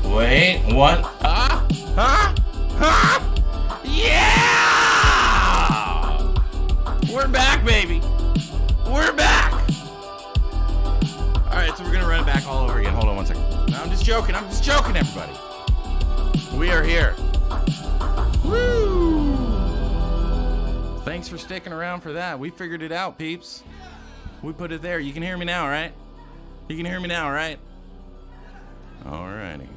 Wait, what? Huh? Yeah! We're back, baby. We're back. All right, so we're gonna run it back all over again. Hold on one second. No, I'm just joking, everybody. We are here. Woo! Thanks for sticking around for that. We figured it out, peeps. We put it there. You can hear me now, right? You can hear me now, right? Alrighty.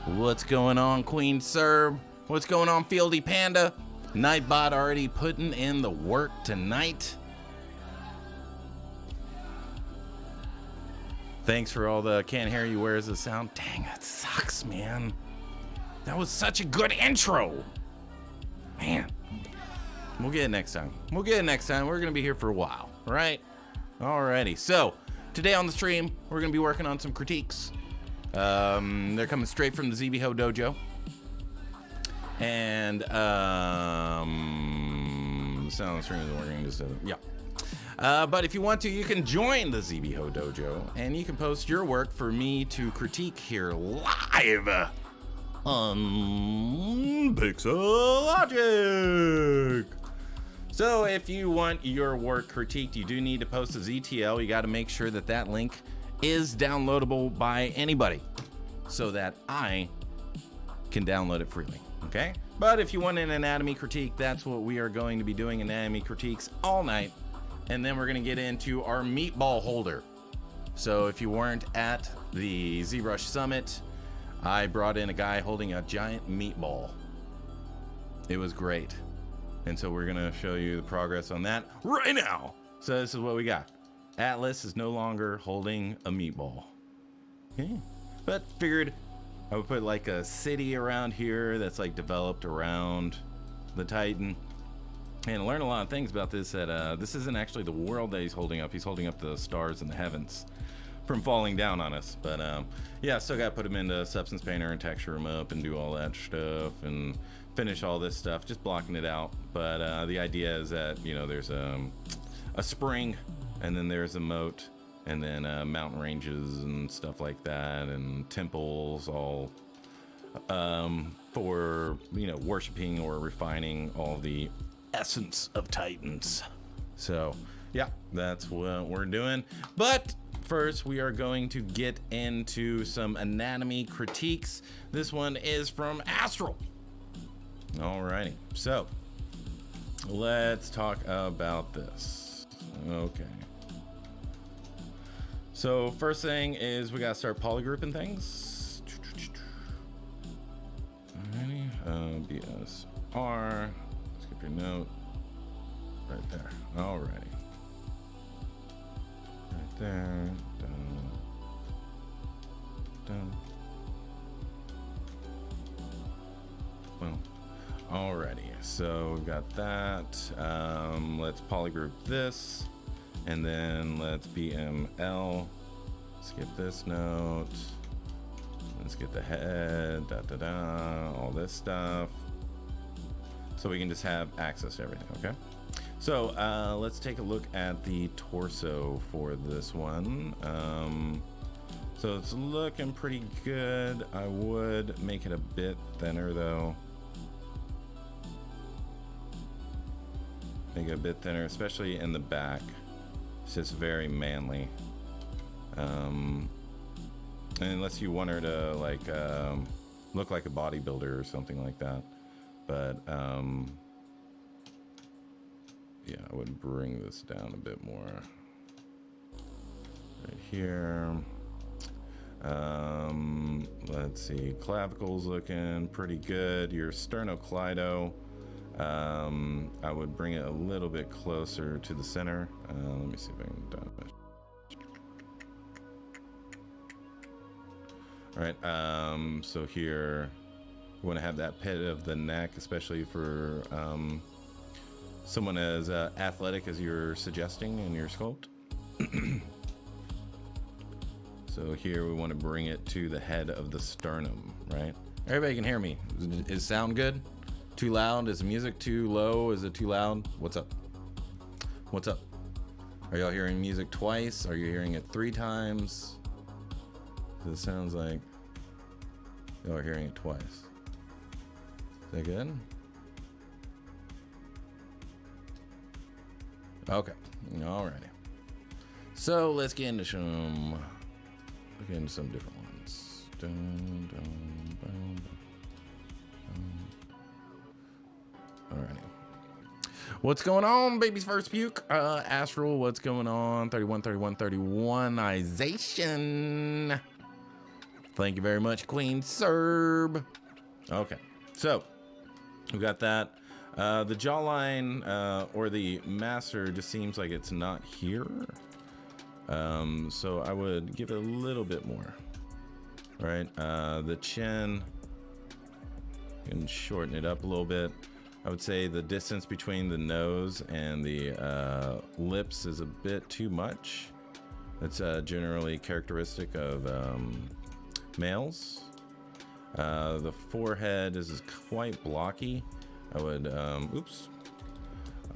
What's going on, Queen Serb? What's going on, Fieldy Panda? Nightbot already putting in the work tonight. Thanks for all the can't hear you, where's the sound? Dang, that sucks, man. That was such a good intro. Man. We'll get it next time. We're going to be here for a while, right? Alrighty. So, today on the stream, we're going to be working on some critiques. They're coming straight from the ZBHO Dojo. And, the sound on the stream isn't working. Just, yeah. But if you want to, you can join the ZBHO Dojo, and you can post your work for me to critique here live on Pixologic. So if you want your work critiqued, you do need to post a ZTL. You got to make sure that that link is downloadable by anybody so that I can download it freely, okay? But if you want an anatomy critique, that's what we are going to be doing, anatomy critiques all night. And then we're going to get into our Meatball Holder. So if you weren't at the ZBrush Summit, I brought in a guy holding a giant meatball. It was great. And so we're going to show you the progress on that right now. So this is what we got. Atlas is no longer holding a meatball. Okay. But figured I would put like a city around here that's like developed around the Titan. And learn a lot of things about this, that this isn't actually the world that he's holding up. He's holding up the stars in the heavens from falling down on us. But yeah, still got to put them into Substance Painter and texture them up and do all that stuff and finish all this stuff, just blocking it out. But the idea is that, you know, there's a spring, and then there's a moat, and then mountain ranges and stuff like that, and temples, all for, you know, worshiping or refining all the essence of Titans. So Yeah, that's what we're doing. But first, we are going to get into some anatomy critiques. This one is from Astral. Alrighty, so let's talk about this. Okay. So first thing is we gotta start polygrouping things. Alrighty, BSR. Skip your note. Right there. Alrighty. Right there. Done. Done. Well, alrighty. So we've got that. Let's polygroup this. And then let's BML. Skip this note. Let's get the head. All this stuff. So we can just have access to everything, okay? So let's take a look at the torso for this one. So it's looking pretty good. I would make it a bit thinner though. Make it a bit thinner, especially in the back. It's just very manly. Unless you want her to like look like a bodybuilder or something like that. But yeah, I would bring this down a bit more. Right here. Let's see, clavicle's looking pretty good. Your sternocleido, I would bring it a little bit closer to the center. Let me see if I can do it. All right, so here you want to have that pit of the neck, especially for someone as athletic as you're suggesting in your sculpt. So here we want to bring it to the head of the sternum, right? Everybody can hear me. Is sound good? Too loud? Is the music too low? Is it too loud? What's up? What's up? Are y'all hearing music twice? Are you hearing it 3 times? It sounds like y'all are hearing it twice. Is that good? Okay. Alrighty. So let's get into some different ones. Dun, dun, dun, dun. Alrighty. What's going on, baby's first puke? Astral, what's going on? 31ization. Thank you very much, Queen Serb. Okay, so we got that. The jawline or the master just seems like it's not here. So I would give it a little bit more. All right, the chin, you can shorten it up a little bit. I would say the distance between the nose and the lips is a bit too much. That's generally characteristic of males. The forehead is quite blocky. I would,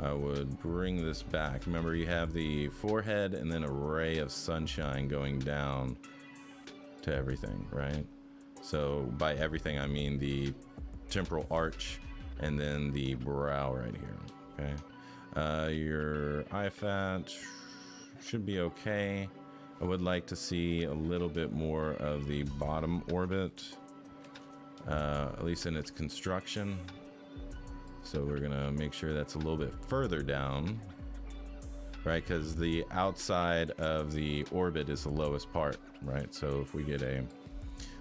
I would bring this back. Remember, you have the forehead and then a ray of sunshine going down to everything, right? So by everything, I mean the temporal arch and then the brow right here, okay? Your eye fat should be okay. I would like to see a little bit more of the bottom orbit, at least in its construction. So we're gonna make sure that's a little bit further down, right? Because the outside of the orbit is the lowest part, right? So if we get a,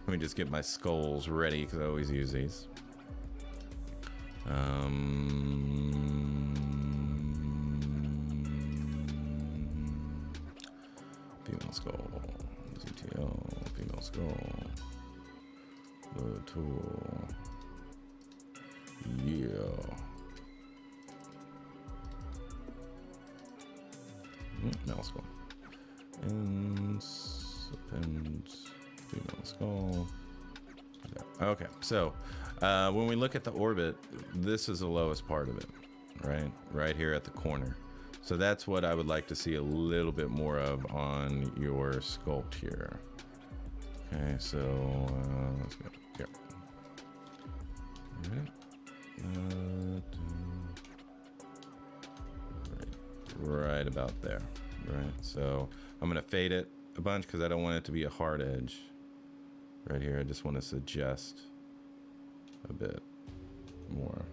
let me just get my skulls ready because I always use these. Female skull, ZTL, female skull, the tool. Yeah. Male skull. Incipient female skull. Okay, so when we look at the orbit, this is the lowest part of it, right? Right here at the corner. So that's what I would like to see a little bit more of on your sculpt here. Okay, so let's go. Here. All right. right about there, right? So I'm gonna fade it a bunch because I don't want it to be a hard edge right here. I just want to suggest a bit more.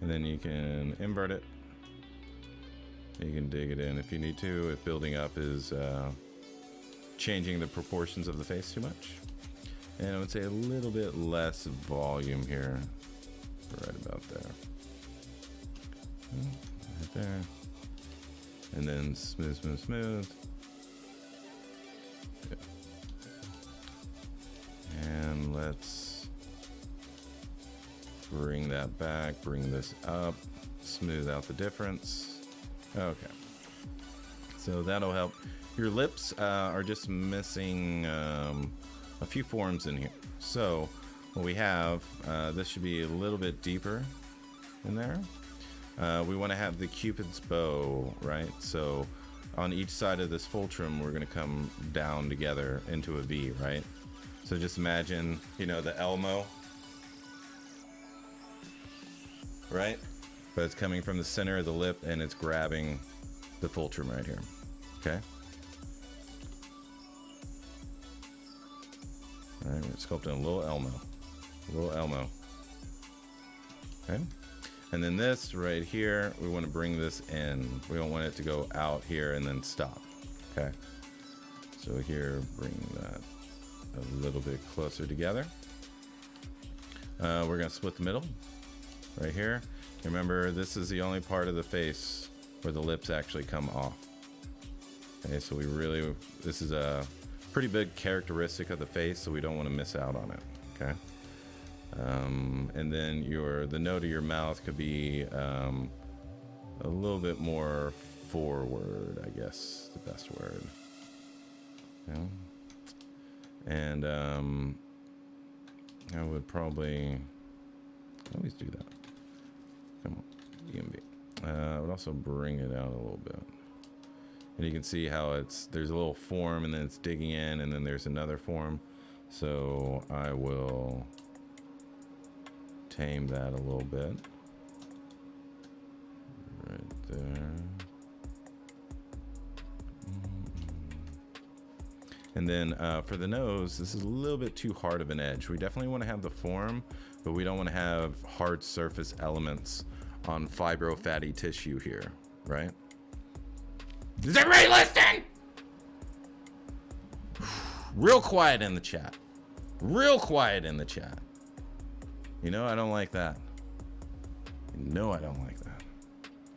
And then you can invert it. You can dig it in if you need to, if building up is changing the proportions of the face too much. And I would say a little bit less volume here, right about there. Right there. And then smooth, smooth, smooth. Yeah. And let's bring that back, bring this up, smooth out the difference. Okay. So that'll help. Your lips are just missing a few forms in here. So what we have, this should be a little bit deeper in there. We want to have the Cupid's bow, right? So on each side of this fulcrum, we're going to come down together into a V, right? So just imagine, you know, the Elmo, right? But it's coming from the center of the lip and it's grabbing the fulcrum right here, okay? All right, we're sculpting a little Elmo, okay? And then this right here, we want to bring this in. We don't want it to go out here and then stop, okay? So here, bring that a little bit closer together. We're gonna split the middle right here. Remember, this is the only part of the face where the lips actually come off. Okay, so this is a pretty big characteristic of the face, so we don't want to miss out on it, okay? And then the note of your mouth could be a little bit more forward, I guess, the best word. Yeah. And I would probably always do that. Come on, EMB. I would also bring it out a little bit. And you can see how there's a little form and then it's digging in and then there's another form. So I will tame that a little bit. Right there. And then for the nose, this is a little bit too hard of an edge. We definitely want to have the form, but we don't want to have hard surface elements on fibro-fatty tissue here, right? Is everybody listening? Real quiet in the chat. Real quiet in the chat. You know I don't like that. You know I don't like that.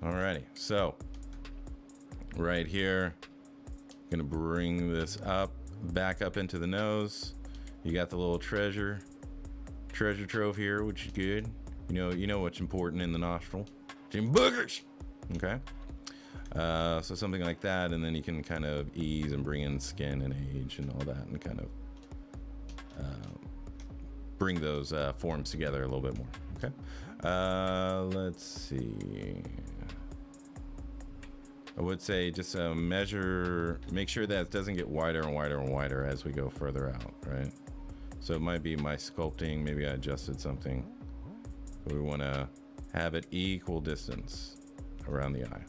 Alrighty, so right here, gonna bring this up, back up into the nose. You got the little treasure trove here, which is good. You know what's important in the nostril. Jim boogers. Okay. So something like that, and then you can kind of ease and bring in skin and age and all that, and kind of bring those forms together a little bit more. Okay. Let's see. I would say just make sure that it doesn't get wider and wider and wider as we go further out, right? So it might be my sculpting, maybe I adjusted something. But we want to have it equal distance around the eye.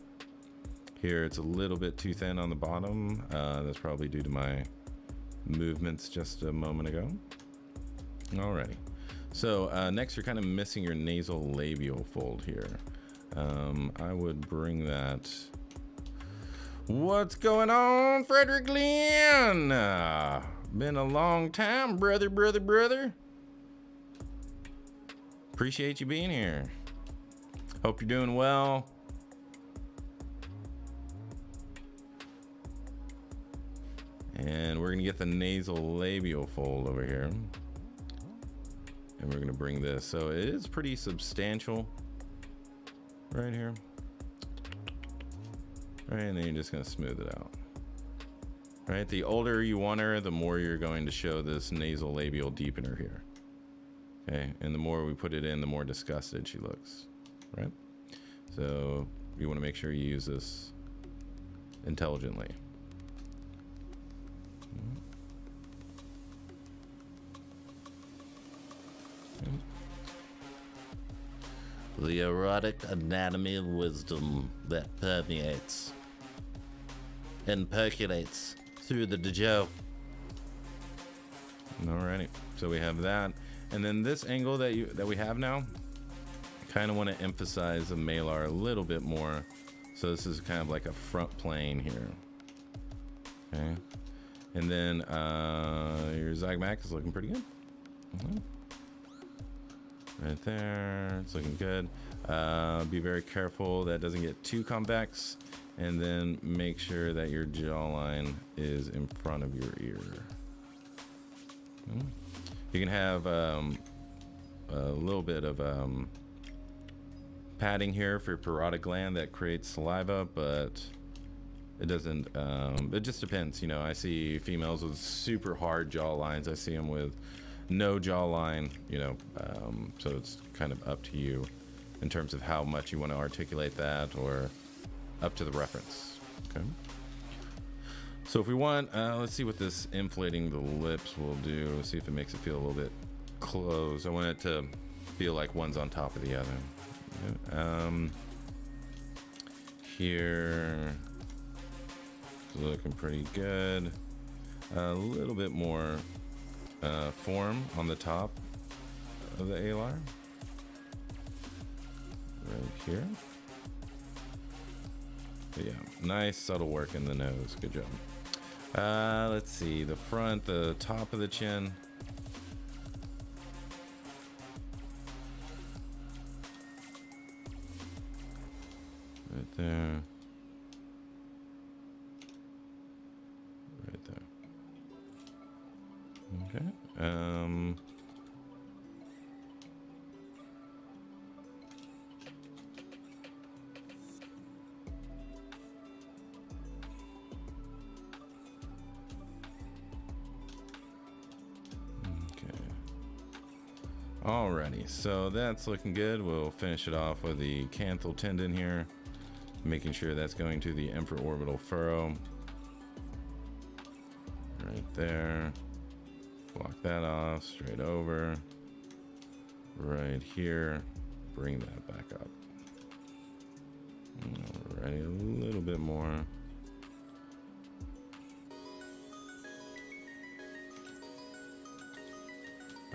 Here it's a little bit too thin on the bottom. That's probably due to my movements just a moment ago. Alrighty. So next you're kind of missing your nasal labial fold here. I would bring that. What's going on, Frederick Lynn? Been a long time, brother. Appreciate you being here. Hope you're doing well. And we're gonna get the nasal labial fold over here. And we're gonna bring this. So it is pretty substantial right here. Right, and then you're just gonna smooth it out. Right, the older you want her, the more you're going to show this nasal labial deepener here. Okay, and the more we put it in, the more disgusted she looks, right? So you want to make sure you use this intelligently. The erotic anatomy of wisdom that permeates and percolates through the Dojo. Alrighty, so we have that, and then this angle that we have now, kind of want to emphasize the malar a little bit more. So this is kind of like a front plane here. Okay, and then your Zygmac is looking pretty good. Right there, it's looking good. Be very careful that doesn't get too convex, and then make sure that your jawline is in front of your ear. You can have a little bit of padding here for your parotid gland that creates saliva, but it doesn't. It just depends. You know, I see females with super hard jaw lines. I see them with no jawline. You know, so it's kind of up to you in terms of how much you want to articulate that, or up to the reference. Okay. So if we want, let's see what this inflating the lips will do. See if it makes it feel a little bit closed. I want it to feel like one's on top of the other. Here, it's looking pretty good. A little bit more form on the top of the alar. Right here. But yeah, nice subtle work in the nose. Good job. Let's see, the front, the top of the chin. Right there. Right there. Okay. Alrighty, so that's looking good. We'll finish it off with the canthal tendon here, making sure that's going to the infraorbital furrow. Right there. Block that off, straight over. Right here. Bring that back up. Alrighty, a little bit more.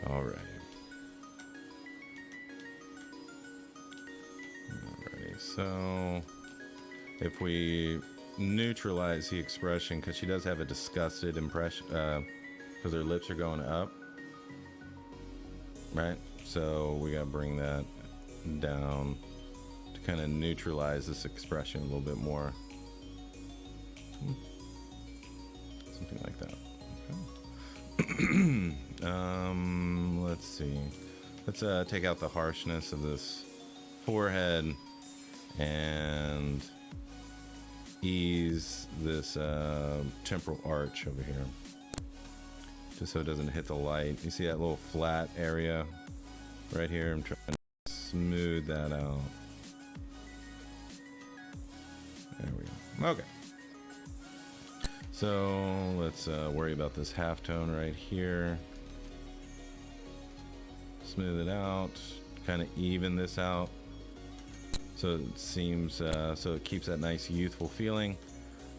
Alrighty. So if we neutralize the expression, because she does have a disgusted impression, because her lips are going up, right? So we gotta bring that down to kind of neutralize this expression a little bit more. Something like that. Okay. Let's see. Let's take out the harshness of this forehead and ease this temporal arch over here, just so it doesn't hit the light. You see that little flat area right here? I'm trying to smooth that out. There we go. Okay. So let's worry about this halftone right here. Smooth it out, kind of even this out. So it seems, so it keeps that nice youthful feeling,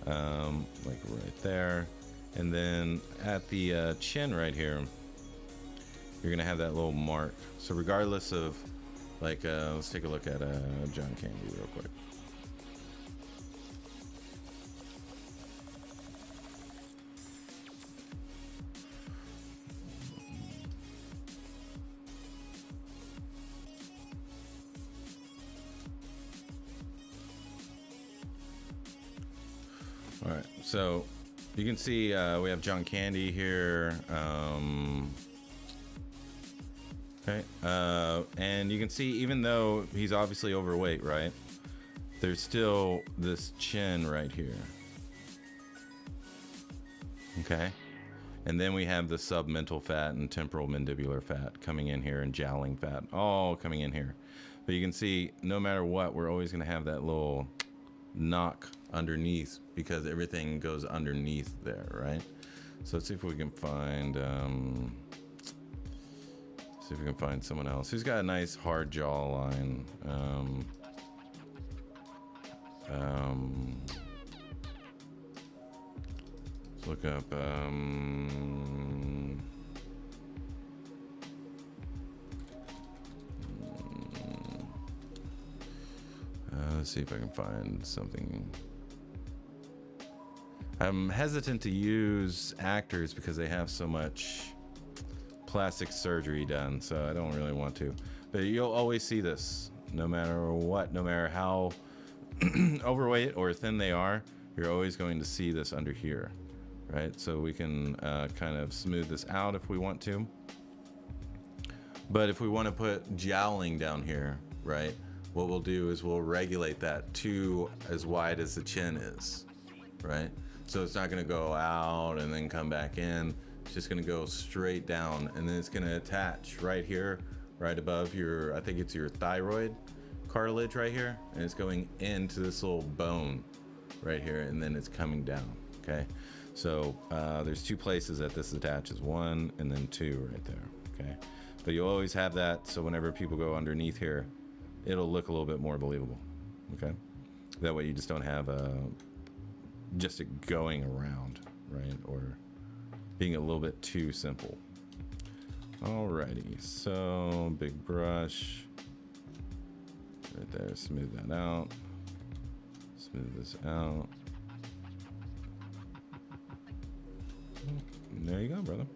like right there. And then at the chin right here, you're gonna have that little mark. So regardless of, like, let's take a look at John Candy real quick. All right, so you can see we have John Candy here. Okay, and you can see even though he's obviously overweight, right? There's still this chin right here. Okay, and then we have the submental fat and temporal mandibular fat coming in here, and jowling fat all coming in here. But you can see no matter what, we're always going to have that little knock underneath because everything goes underneath there, right? So let's see if we can find See if we can find someone else who's got a nice hard jawline. Let's look up. Let's see if I can find something. I'm hesitant to use actors because they have so much plastic surgery done, so I don't really want to. But you'll always see this, no matter what, no matter how overweight or thin they are, you're always going to see this under here, right? So we can kind of smooth this out if we want to. But if we want to put jowling down here, right, what we'll do is we'll regulate that to as wide as the chin is, right? So it's not going to go out and then come back in. It's just going to go straight down, and then it's going to attach right here, right above your, I think it's your thyroid cartilage right here, and it's going into this little bone right here, and then it's coming down. Okay, so there's two places that this attaches, one and then two right there. Okay, but you'll always have that, so whenever people go underneath here, it'll look a little bit more believable. Okay, that way you just don't have just it going around, right, or being a little bit too simple. Alrighty, so big brush right there, smooth that out, smooth this out. There you go, brother.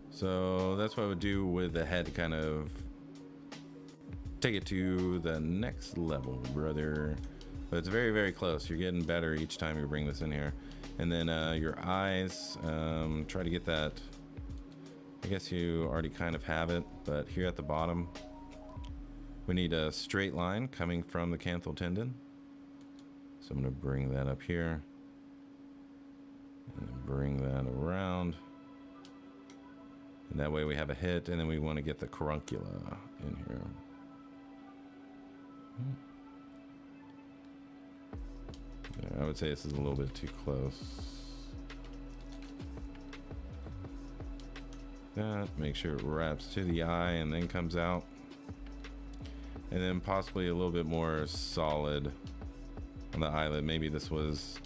So that's what I would do with the head, kind of take it to the next level, brother. But it's very, very close. You're getting better each time you bring this in here. And then your eyes, try to get that. I guess you already kind of have it, but here at the bottom, we need a straight line coming from the canthal tendon. So I'm going to bring that up here and bring that around. And that way we have a hit, and then we want to get the caruncula in here. Yeah, I would say this is a little bit too close. That, make sure it wraps to the eye and then comes out. And then possibly a little bit more solid on the eyelid. Maybe this was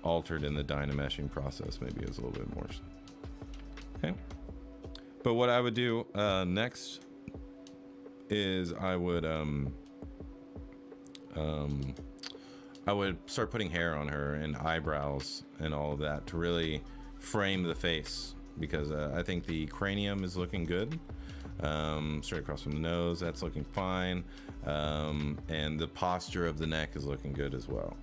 altered in the dynameshing process. Maybe it was a little bit more. Okay. But what I would do next is I would start putting hair on her and eyebrows and all of that to really frame the face, because I think the cranium is looking good. Straight across from the nose, that's looking fine. And the posture of the neck is looking good as well.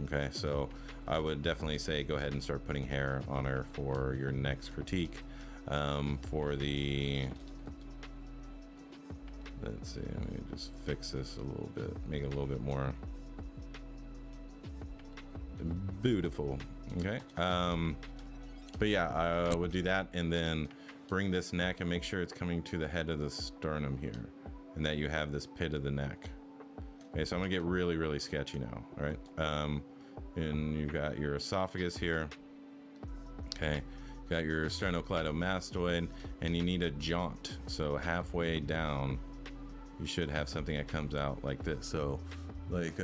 Okay, so I would definitely say go ahead and start putting hair on her for your next critique. For the, let's see, let me just fix this a little bit, make it a little bit more beautiful. Okay, but yeah, I would do that, and then bring this neck and make sure it's coming to the head of the sternum here, and that you have this pit of the neck. Okay, so I'm gonna get really, really sketchy now. All right, and you've got your esophagus here. Okay, you've got your sternocleidomastoid, and you need a jaunt. So halfway down, you should have something that comes out like this. So, like,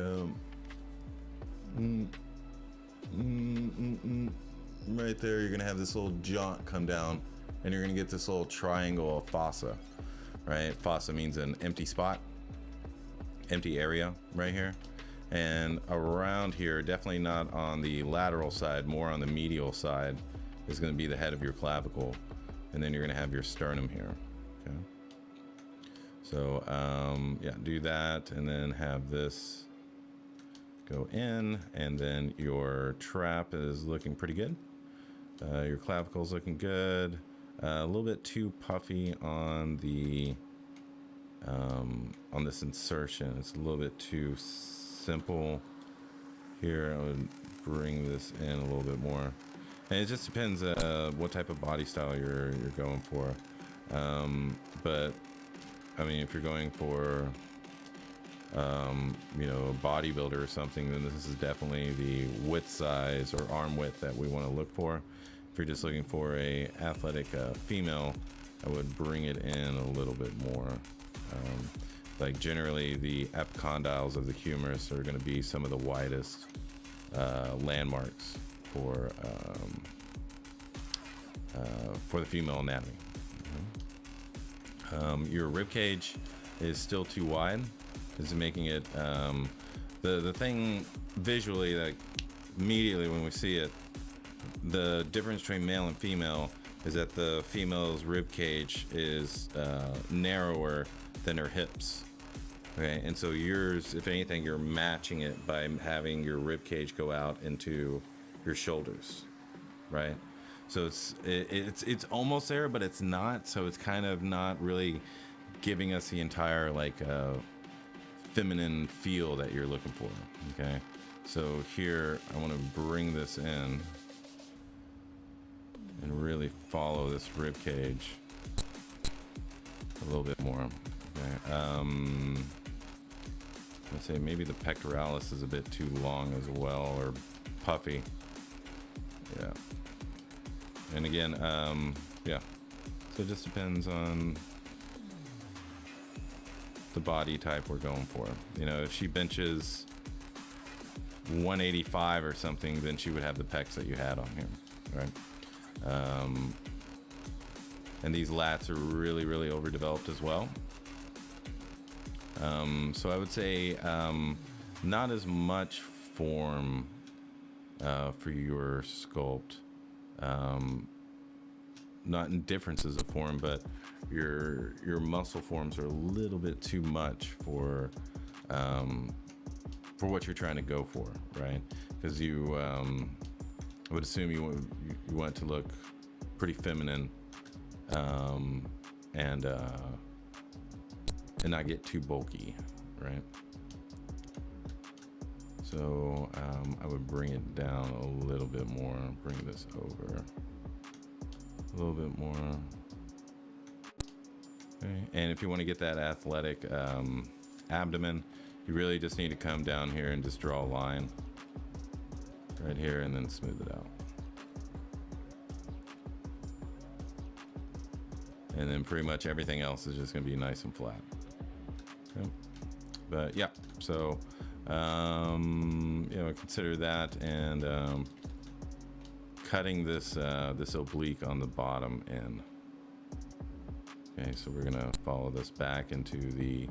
right there, you're gonna have this little jaunt come down, and you're gonna get this little triangle of fossa, right? Fossa means an empty spot, empty area right here. And around here, definitely not on the lateral side, more on the medial side, is gonna be the head of your clavicle. And then you're gonna have your sternum here, okay? So, yeah, do that, and then have this go in, and then your trap is looking pretty good. Your clavicle is looking good. A little bit too puffy on the on this insertion. It's a little bit too simple here. I would bring this in a little bit more, and it just depends what type of body style you're going for. But I mean, if you're going for you know, a bodybuilder or something, then this is definitely the width size or arm width that we want to look for. If you're just looking for a athletic female, I would bring it in a little bit more. Like generally the epicondyles of the humerus are going to be some of the widest landmarks for the female anatomy. Your rib cage is still too wide. This is making it the thing visually, like immediately when we see it, the difference between male and female is that the female's rib cage is narrower than her hips. Okay, and so yours, if anything, you're matching it by having your rib cage go out into your shoulders, right? So it's almost there, but it's not. So it's kind of not really giving us the entire like feminine feel that you're looking for. Okay, so here I want to bring this in and really follow this rib cage a little bit more. Okay. Let's say maybe the pectoralis is a bit too long as well, or puffy. Yeah. And again, yeah. So it just depends on the body type we're going for. You know, if she benches 185 or something, then she would have the pecs that you had on here, right? And these lats are really, really overdeveloped as well. So I would say not as much form for your sculpt. Not in differences of form, but your muscle forms are a little bit too much for what you're trying to go for, right? Because you I would assume you want to look pretty feminine and not get too bulky, right? So I would bring it down a little bit more, bring this over a little bit more. Okay. And if you want to get that athletic abdomen, you really just need to come down here and just draw a line right here and then smooth it out. And then pretty much everything else is just going to be nice and flat. Okay. But yeah, so you know, consider that, and cutting this this oblique on the bottom end. Okay, so we're gonna follow this back into the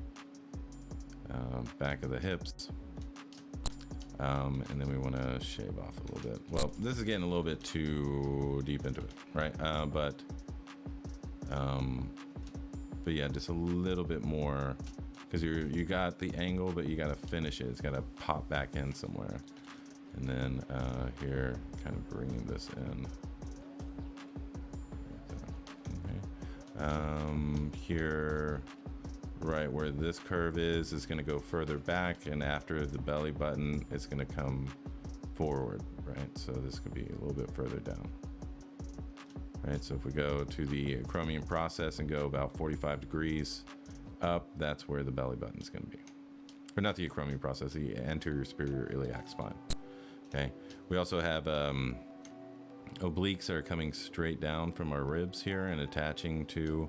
back of the hips, and then we want to shave off a little bit. Well, this is getting a little bit too deep into it, right? But yeah, just a little bit more, because you got the angle, but you got to finish it. It's got to pop back in somewhere. And then here, kind of bringing this in. Okay. Here, right where this curve is going to go further back, and after the belly button, it's going to come forward, right? So this could be a little bit further down. Right, so if we go to the chromium process and go about 45 degrees up, that's where the belly button is going to be. Or not the chromium process, the anterior superior iliac spine. Okay, we also have obliques that are coming straight down from our ribs here and attaching to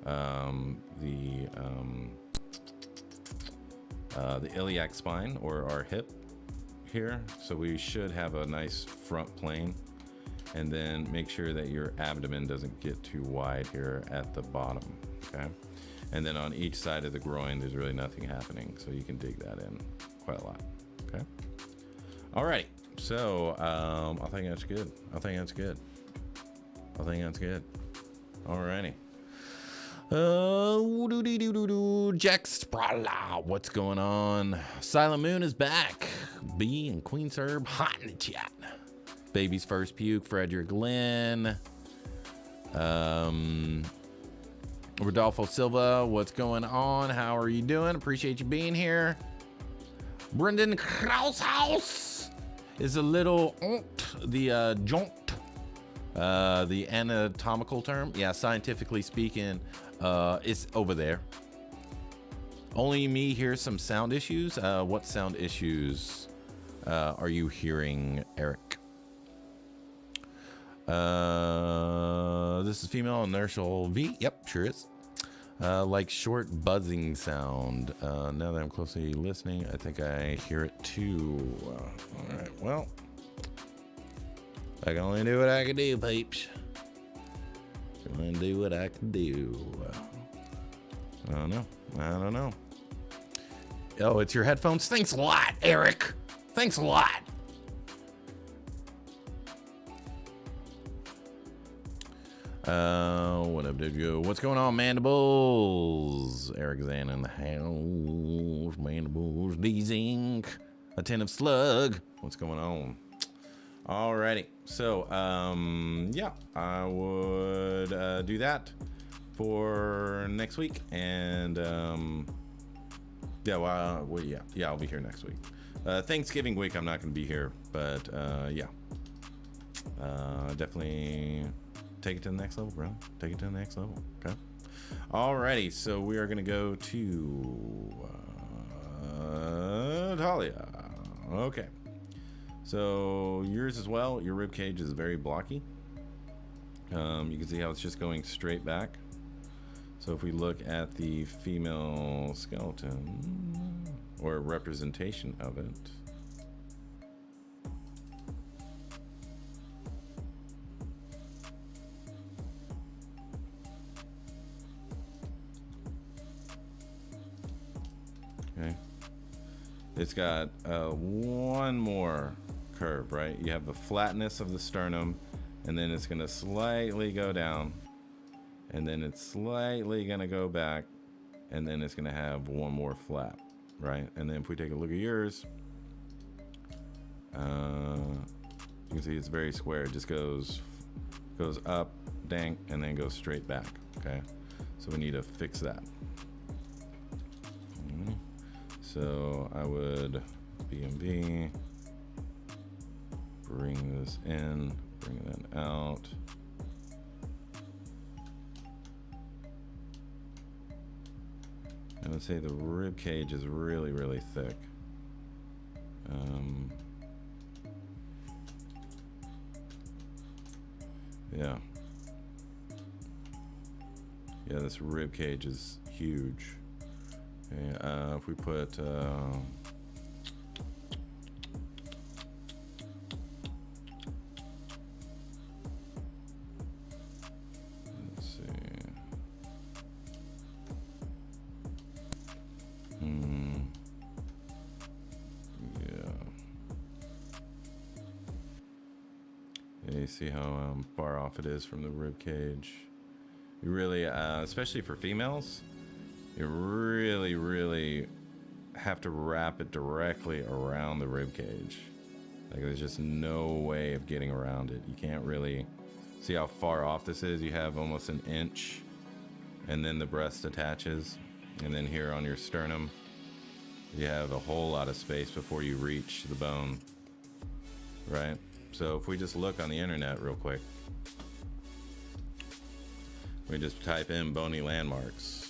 the iliac spine, or our hip here. So we should have a nice front plane. And then make sure that your abdomen doesn't get too wide here at the bottom, okay? And then on each side of the groin, there's really nothing happening, so you can dig that in quite a lot, okay? All right, so I think that's good. I think that's good. All righty. Jack Sprala, what's going on? Silent Moon is back. B and Queen Serb hot in the chat. Baby's First Puke, Frederick Lynn. Rodolfo Silva, what's going on? How are you doing? Appreciate you being here. Brendan Kraushaus is a little the jaunt, the anatomical term. Yeah, scientifically speaking, it's over there. Only me hear some sound issues. What sound issues are you hearing, Eric? This is female inertial V. Yep, sure is. Like short buzzing sound. Now that I'm closely listening, I think I hear it too. All right, well, I can only do what I can do, peeps. I can only do what I can do. I don't know. Oh, it's your headphones? Thanks a lot, Eric. Thanks a lot. What up, Dojo? What's going on, Mandibles? Eric Zan in the house. Mandibles, D-Zinc. Attentive Slug. What's going on? Alrighty. So, yeah, I would do for next week. And, yeah, I'll be here next week. Thanksgiving week, I'm not going to be here. But, yeah. Definitely... take it to the next level, bro. Take it to the next level. Okay. Alrighty. So we are gonna go to Talia. Okay. So yours as well. Your rib cage is very blocky. You can see how it's just going straight back. So if we look at the female skeleton or representation of it. Okay. It's got one more curve, right? You have the flatness of the sternum, and then it's gonna slightly go down, and then it's slightly gonna go back, and then it's gonna have one more flap, right? And then if we take a look at yours, you can see it's very square. It just goes up, dank, and then goes straight back. Okay, so we need to fix that. So I would BMB, bring this in, bring that out. I would say the rib cage is really, really thick. Yeah. Yeah, this rib cage is huge. Okay, if we put let's see. Yeah, you see how far off it is from the rib cage. You really, especially for females, you really, really have to wrap it directly around the rib cage. Like there's just no way of getting around it. You can't really see how far off this is. You have almost an inch, and then the breast attaches, and then here on your sternum, you have a whole lot of space before you reach the bone, right? So if we just look on the internet real quick, we just type in Bony Landmarks.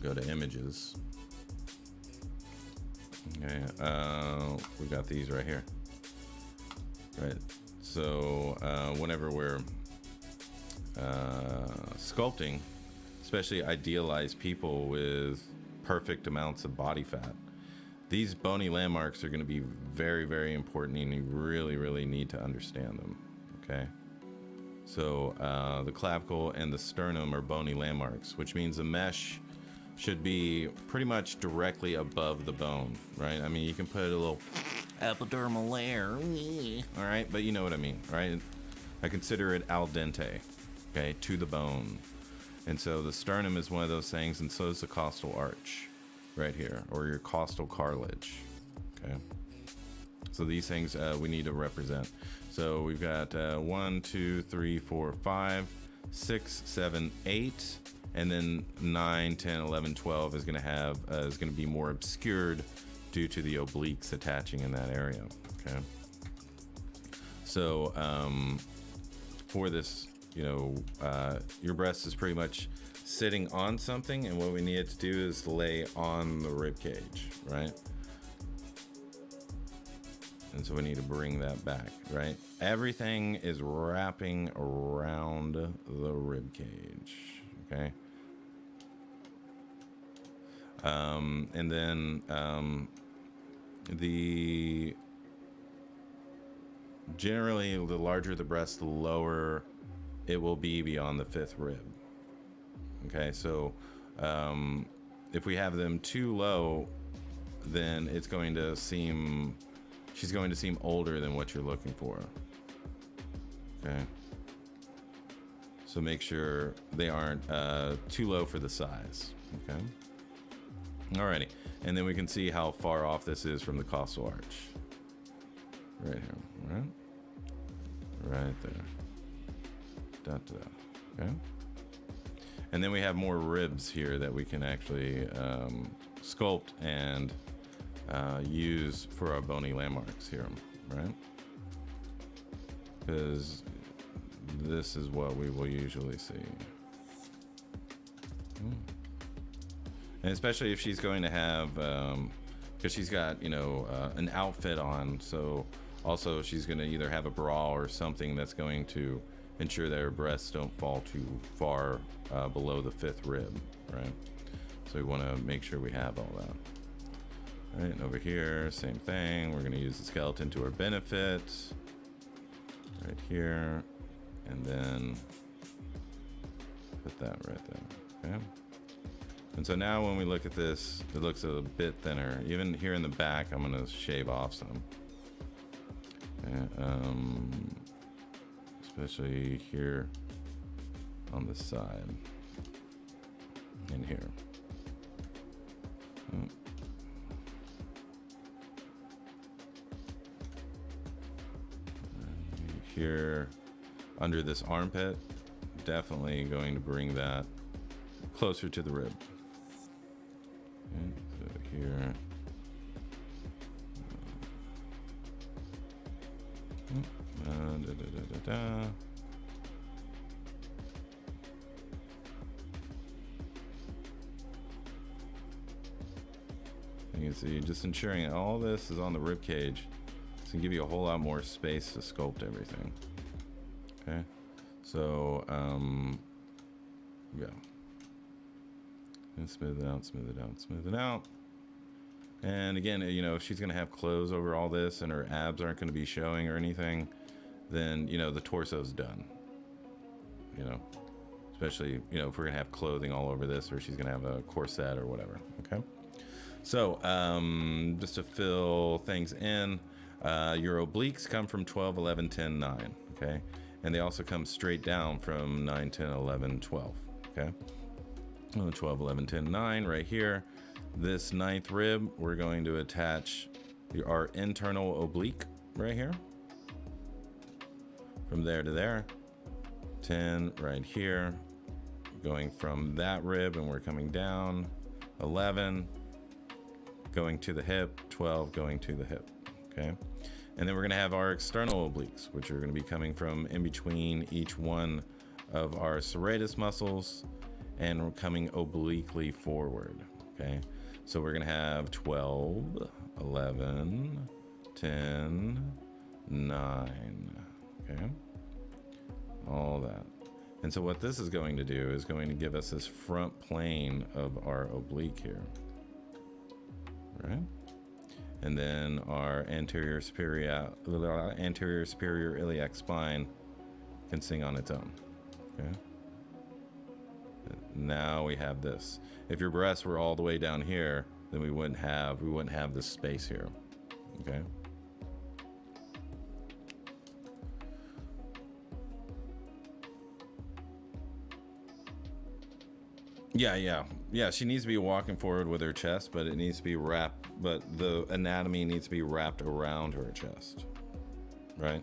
Go to images. Okay, we got these right here. Right, so whenever we're sculpting, especially idealized people with perfect amounts of body fat, these bony landmarks are going to be very, very important, and you really, really need to understand them. Okay, so the clavicle and the sternum are bony landmarks, which means the mesh should be pretty much directly above the bone, right? I mean, you can put a little epidermal layer, all right, but you know what I mean, right? I consider it al dente, okay, to the bone. And so the sternum is one of those things, and so is the costal arch right here, or your costal cartilage, okay? So these things we need to represent. So we've got 1, 2, 3, 4, 5, 6, 7, 8, and then 9, 10, 11, 12 is going to be more obscured due to the obliques attaching in that area. Okay. So for this, you know, your breast is pretty much sitting on something, and what we need it to do is lay on the rib cage, right? And so we need to bring that back, right? Everything is wrapping around the rib cage, okay? And then generally the larger the breast, the lower it will be beyond the 5th rib. Okay, so if we have them too low, then it's going to seem, she's going to seem older than what you're looking for. Okay, so make sure they aren't too low for the size. Okay, alrighty, and then we can see how far off this is from the Costal Arch. Right here, right there. Da, da, da. Okay, and then we have more ribs here that we can actually sculpt and use for our bony landmarks here, right? Because this is what we will usually see. And especially if she's going to have, because she's got, you know, an outfit on, so also she's going to either have a bra or something that's going to ensure that her breasts don't fall too far below the 5th rib, right? So we want to make sure we have all that. All right, and over here, same thing. We're going to use the skeleton to our benefit. Right here, and then put that right there, okay? And so now when we look at this, it looks a bit thinner. Even here in the back, I'm going to shave off some. Okay, especially here on the side and here. Here under this armpit, definitely going to bring that closer to the rib. Okay, so here. Da, da, da, da. You can see, just ensuring all this is on the rib cage. It's gonna give you a whole lot more space to sculpt everything. Okay, so yeah, and smooth it out, smooth it out, smooth it out. And again, you know, if she's gonna have clothes over all this and her abs aren't gonna be showing or anything, then, you know, the torso's done. You know, especially, you know, if we're gonna have clothing all over this, or she's gonna have a corset or whatever. Okay, so just to fill things in, your obliques come from 12, 11, 10, 9. Okay, and they also come straight down from 9, 10, 11, 12. Okay, 12, 11, 10, 9 right here. This 9th rib, we're going to attach our internal oblique right here. From there to there. 10 right here. Going from that rib, and we're coming down. 11 going to the hip. 12 going to the hip. Okay. And then we're going to have our external obliques, which are going to be coming from in between each one of our serratus muscles, and we're coming obliquely forward. Okay. So we're going to have 12, 11, 10, 9. Okay. All that. And so what this is going to do is going to give us this front plane of our oblique here. Right? And then our anterior superior iliac spine can sing on its own. Okay. Now we have this. If your breasts were all the way down here, then we wouldn't have this space here. Okay. Yeah. She needs to be walking forward with her chest, but it needs to be wrapped. But the anatomy needs to be wrapped around her chest, right?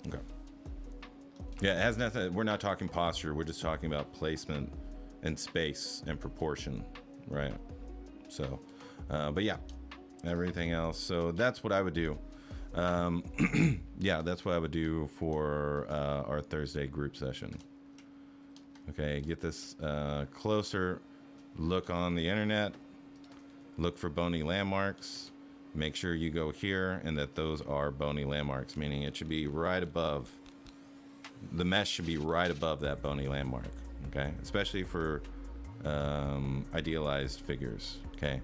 Okay. Yeah, it has nothing. We're not talking posture. We're just talking about placement and space and proportion, right? So, but yeah, everything else. So that's what I would do. Yeah, that's what I would do for our Thursday group session. Okay, get this closer look on the internet, look for bony landmarks. Make sure you go here and that those are bony landmarks, meaning it should be right above. The mesh should be right above that bony landmark, okay? Especially for idealized figures, okay?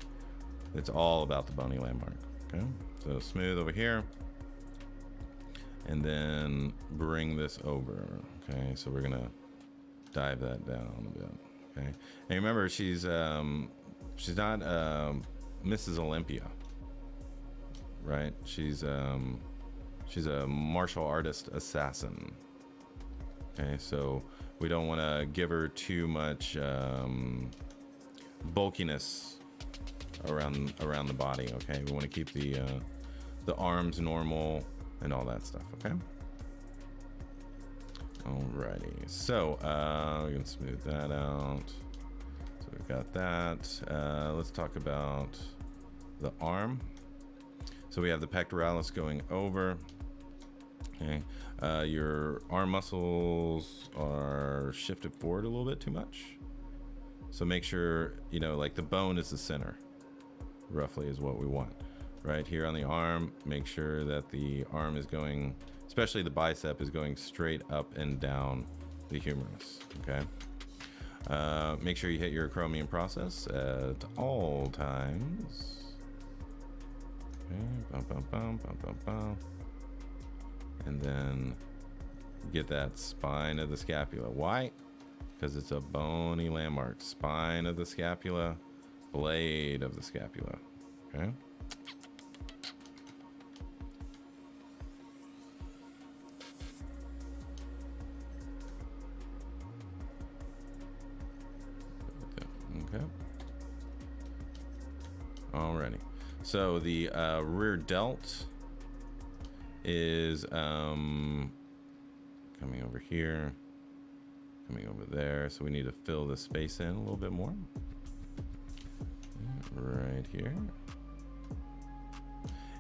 It's all about the bony landmark, okay? So smooth over here. And then bring this over, okay? So we're gonna dive that down a bit, okay? And remember, she's not Mrs. Olympia, right? She's a martial artist assassin, okay? So we don't want to give her too much bulkiness around the body, okay? We want to keep the arms normal and all that stuff, okay? Alrighty, so we can smooth that out. So we've got that. Let's talk about the arm. So we have the pectoralis going over. Okay, your arm muscles are shifted forward a little bit too much. So make sure, you know, like the bone is the center, roughly is what we want. Right here on the arm, make sure that the arm is going, especially the bicep, is going straight up and down the humerus, okay? Make sure you hit your chromium process at all times. Okay, bum, bum, bum, bum, bum, bum. And then get that spine of the scapula. Why? Because it's a bony landmark. Spine of the scapula, blade of the scapula, okay? Okay. Alrighty. So the rear delt is coming over here, coming over there. So we need to fill the space in a little bit more. Right here.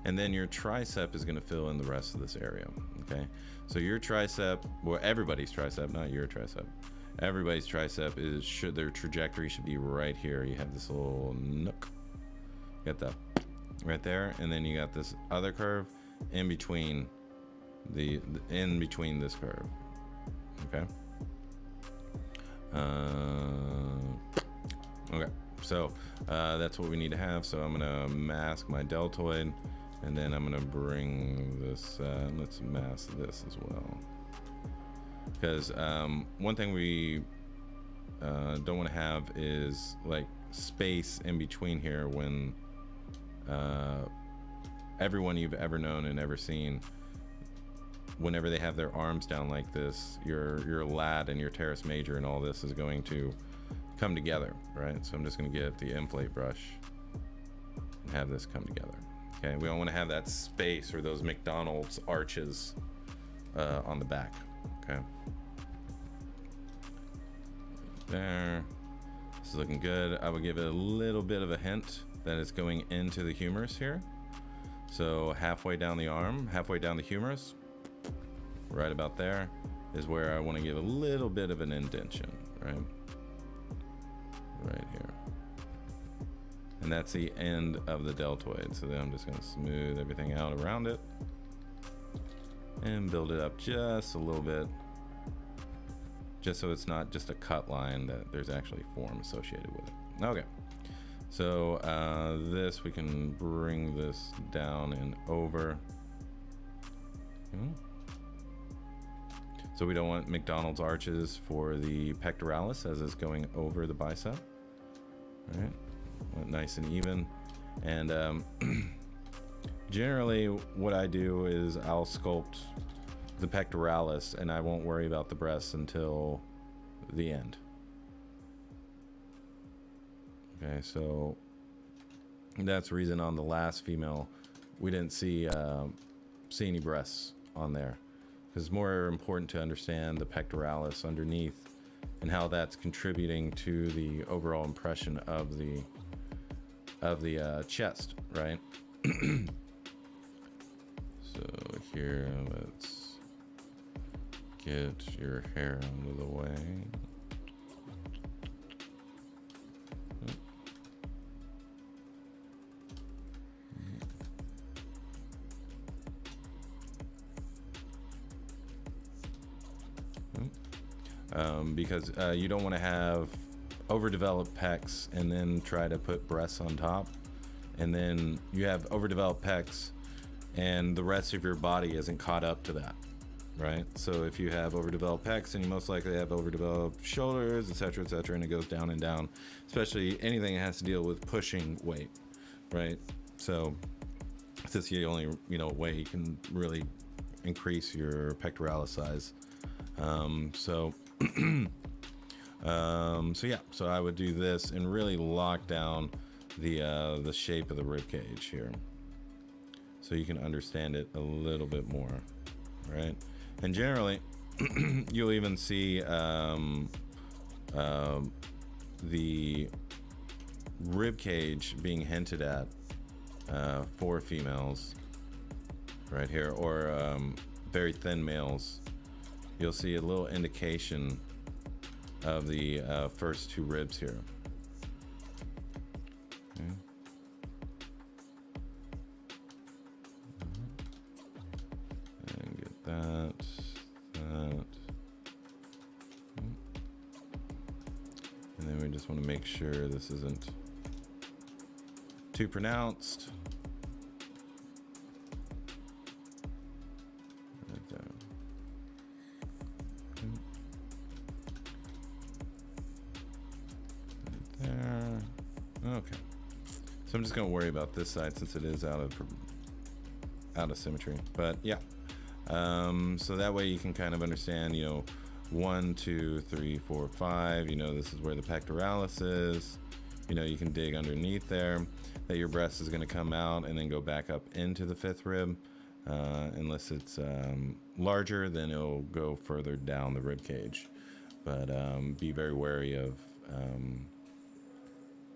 And then your tricep is going to fill in the rest of this area. Okay. So your tricep, well, everybody's tricep, not your tricep. Everybody's tricep is their trajectory should be right here. You have this little nook. Got that right there, and then you got this other curve in between in between this curve. Okay. Okay. So that's what we need to have. So I'm gonna mask my deltoid, and then I'm gonna bring this. Let's mask this as well. Because one thing we don't want to have is like space in between here when everyone you've ever known and ever seen, whenever they have their arms down like this, your lat and your teres major and all this is going to come together, right? So I'm just going to get the inflate brush and have this come together. Okay, we don't want to have that space or those McDonald's arches on the back. Okay. There. This is looking good. I would give it a little bit of a hint that it's going into the humerus here. So halfway down the arm, halfway down the humerus, right about there is where I want to give a little bit of an indentation, right? Right here. And that's the end of the deltoid. So then I'm just going to smooth everything out around it and build it up just a little bit, just so it's not just a cut line, that there's actually form associated with it. Okay, so this, we can bring this down and over. So we don't want McDonald's arches for the pectoralis as it's going over the bicep. All right, want it nice and even. And generally what I do is I'll sculpt the pectoralis and I won't worry about the breasts until the end. Okay, so that's the reason on the last female we didn't see any breasts on there, because it's more important to understand the pectoralis underneath and how that's contributing to the overall impression of the chest, right? So here, let's get your hair out of the way. because you don't want to have overdeveloped pecs and then try to put breasts on top, and then you have overdeveloped pecs and the rest of your body isn't caught up to that, right? So if you have overdeveloped pecs, and you most likely have overdeveloped shoulders, etc., and it goes down and down, especially anything that has to deal with pushing weight, right? So this is the only way you can really increase your pectoralis size. So so I would do this and really lock down the shape of the rib cage here, so you can understand it a little bit more, right? And generally, you'll even see the rib cage being hinted at for females right here, or very thin males. You'll see a little indication of the first two ribs here. Okay. And get that. And then we just want to make sure this isn't too pronounced. Right there. Right there. Okay. So I'm just going to worry about this side since it is out of symmetry. But yeah. So that way you can kind of understand, 1, 2, 3, 4, 5. This is where the pectoralis is. You can dig underneath there. That your breast is going to come out and then go back up into the fifth rib. Unless it's larger, then it'll go further down the rib cage. But be very wary of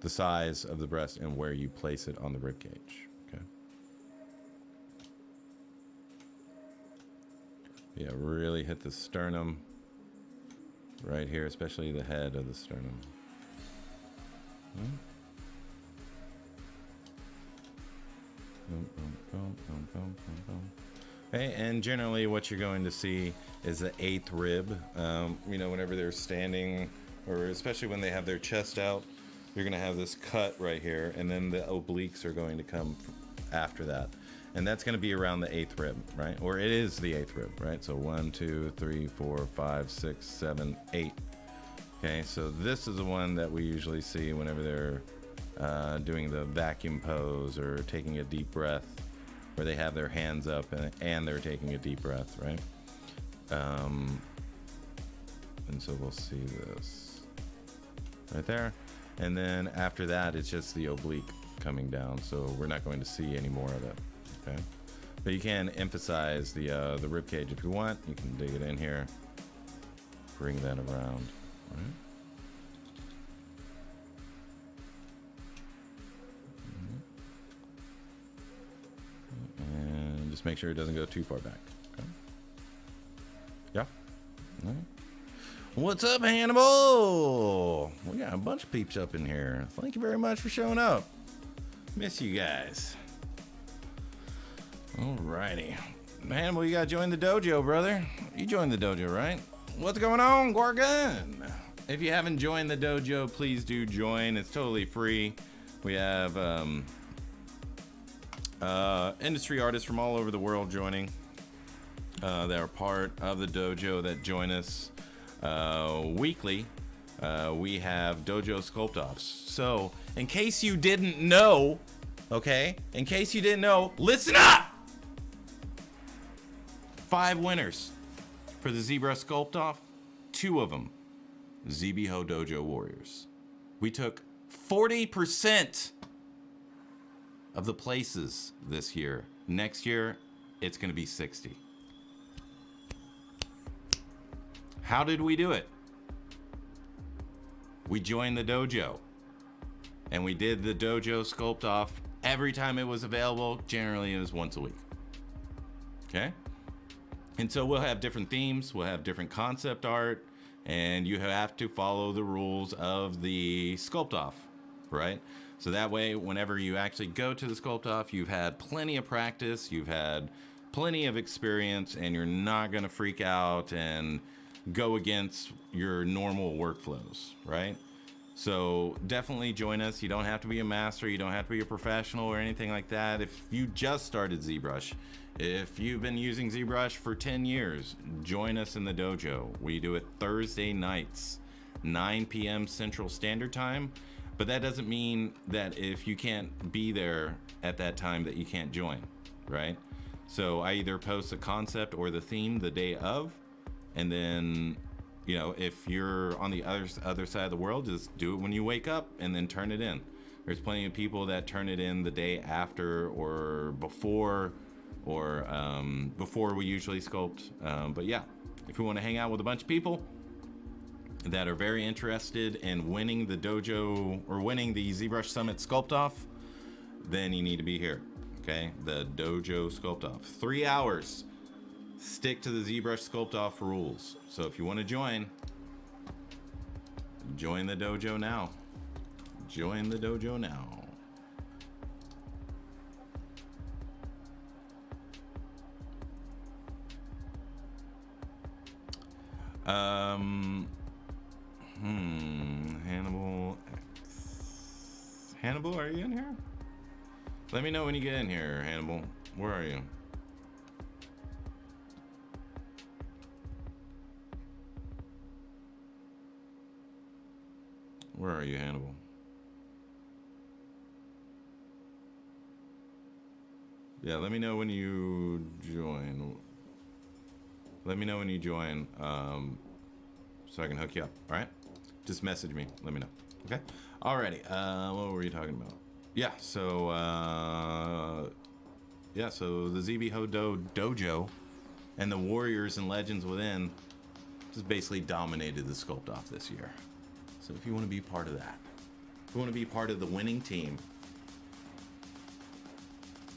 the size of the breast and where you place it on the rib cage. Okay. Yeah, really hit the sternum right here, especially the head of the sternum. Okay, and generally what you're going to see is the 8th rib. Whenever they're standing, or especially when they have their chest out, you're going to have this cut right here, and then the obliques are going to come after that. And that's going to be around the 8th rib, right? Or it is the 8th rib, right? So 1, 2, 3, 4, 5, 6, 7, 8. Okay, so this is the one that we usually see whenever they're doing the vacuum pose or taking a deep breath, where they have their hands up and they're taking a deep breath, right? And so we'll see this right there. And then after that, it's just the oblique coming down. So we're not going to see any more of it, okay? But you can emphasize the rib cage if you want. You can dig it in here, bring that around, right? And just make sure it doesn't go too far back. Okay. Yeah. All right. What's up, Hannibal? We got a bunch of peeps up in here. Thank you very much for showing up. Miss you guys. Alrighty. Hannibal, you gotta join the dojo, brother. You joined the dojo, right? What's going on, Gorgon? If you haven't joined the dojo, please do join. It's totally free. We have industry artists from all over the world joining that are part of the dojo, that join us weekly. We have dojo sculpt offs. So in case you didn't know, listen up. 5 winners for the ZBrush sculpt off. 2 of them ZBHO dojo warriors. We took 40% of the places this year. Next year, it's going to be 60. How did we do it? We joined the dojo, and we did the dojo sculpt off every time it was available. Generally, it was once a week. Okay? And so we'll have different themes, we'll have different concept art, and you have to follow the rules of the sculpt off, right? So that way, whenever you actually go to the sculpt off, you've had plenty of practice, you've had plenty of experience, and you're not gonna freak out and go against your normal workflows, right? So definitely join us. You don't have to be a master. You don't have to be a professional or anything like that. If you just started ZBrush, if you've been using ZBrush for 10 years, join us in the dojo. We do it Thursday nights, 9 p.m. Central Standard Time. But that doesn't mean that if you can't be there at that time that you can't join, right? So I either post a concept or the theme the day of, and then, you know, if you're on the other side of the world, just do it when you wake up and then turn it in. There's plenty of people that turn it in the day after or before we usually sculpt. But yeah, if you want to hang out with a bunch of people that are very interested in winning the dojo or winning the ZBrush Summit Sculpt Off, then you need to be here. Okay, the Dojo Sculpt Off, 3 hours. Stick to the ZBrush Sculpt Off rules. So if you want to join the dojo now. Join the dojo now. Hannibal X. Hannibal, are you in here? Let me know when you get in here, Hannibal. Where are you? Where are you, Hannibal? Yeah, let me know when you join. Let me know when you join, so I can hook you up, all right? Just message me, let me know, okay? Alrighty, what were you talking about? Yeah, so the ZBHO Dojo and the Warriors and Legends within just basically dominated the Sculpt Off this year. So if you want to be part of that, if you want to be part of the winning team,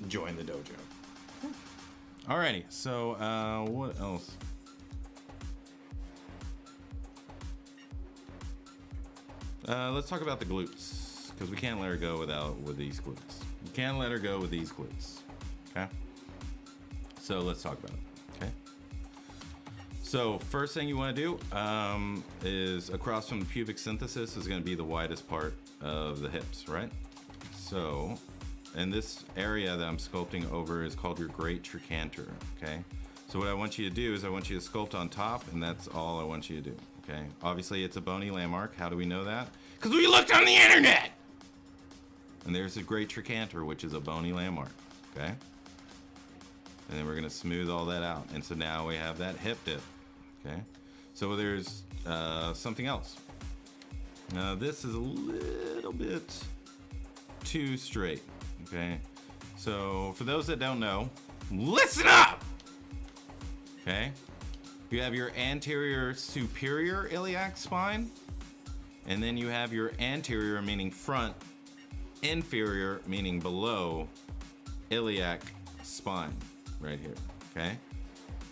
join the dojo. Alrighty, so what else? Let's talk about the glutes, because we can't let her go with these glutes. We can't let her go with these glutes. Okay. So let's talk about it. Okay. So first thing you want to do is across from the pubic symphysis is going to be the widest part of the hips, right? So, and this area that I'm sculpting over is called your great trochanter. Okay. So what I want you to do is I want you to sculpt on top, and that's all I want you to do. Okay. Obviously, it's a bony landmark. How do we know that? Because we looked on the internet. And there's a great trochanter, which is a bony landmark. Okay. And then we're going to smooth all that out. And so now we have that hip dip. Okay. So there's something else. Now this is a little bit too straight. Okay. So for those that don't know, listen up. Okay. You have your anterior superior iliac spine, and then you have your anterior, meaning front, inferior, meaning below, iliac spine right here. Okay.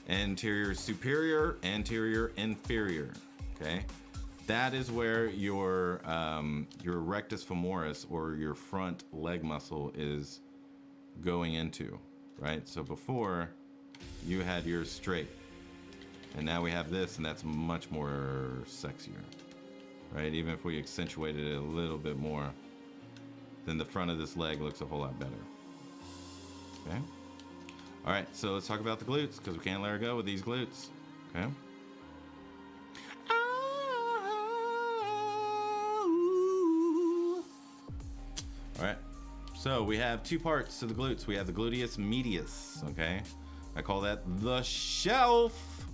Anterior superior, anterior inferior. Okay. That is where your rectus femoris, or your front leg muscle, is going into, right? So before you had yours straight, and now we have this, and that's much more sexier, right? Even if we accentuated it a little bit more, then the front of this leg looks a whole lot better. Okay. All right, so let's talk about the glutes, because we can't let her go with these glutes. Okay. All right, so we have two parts to the glutes. We have the gluteus medius, okay? I call that the shelf.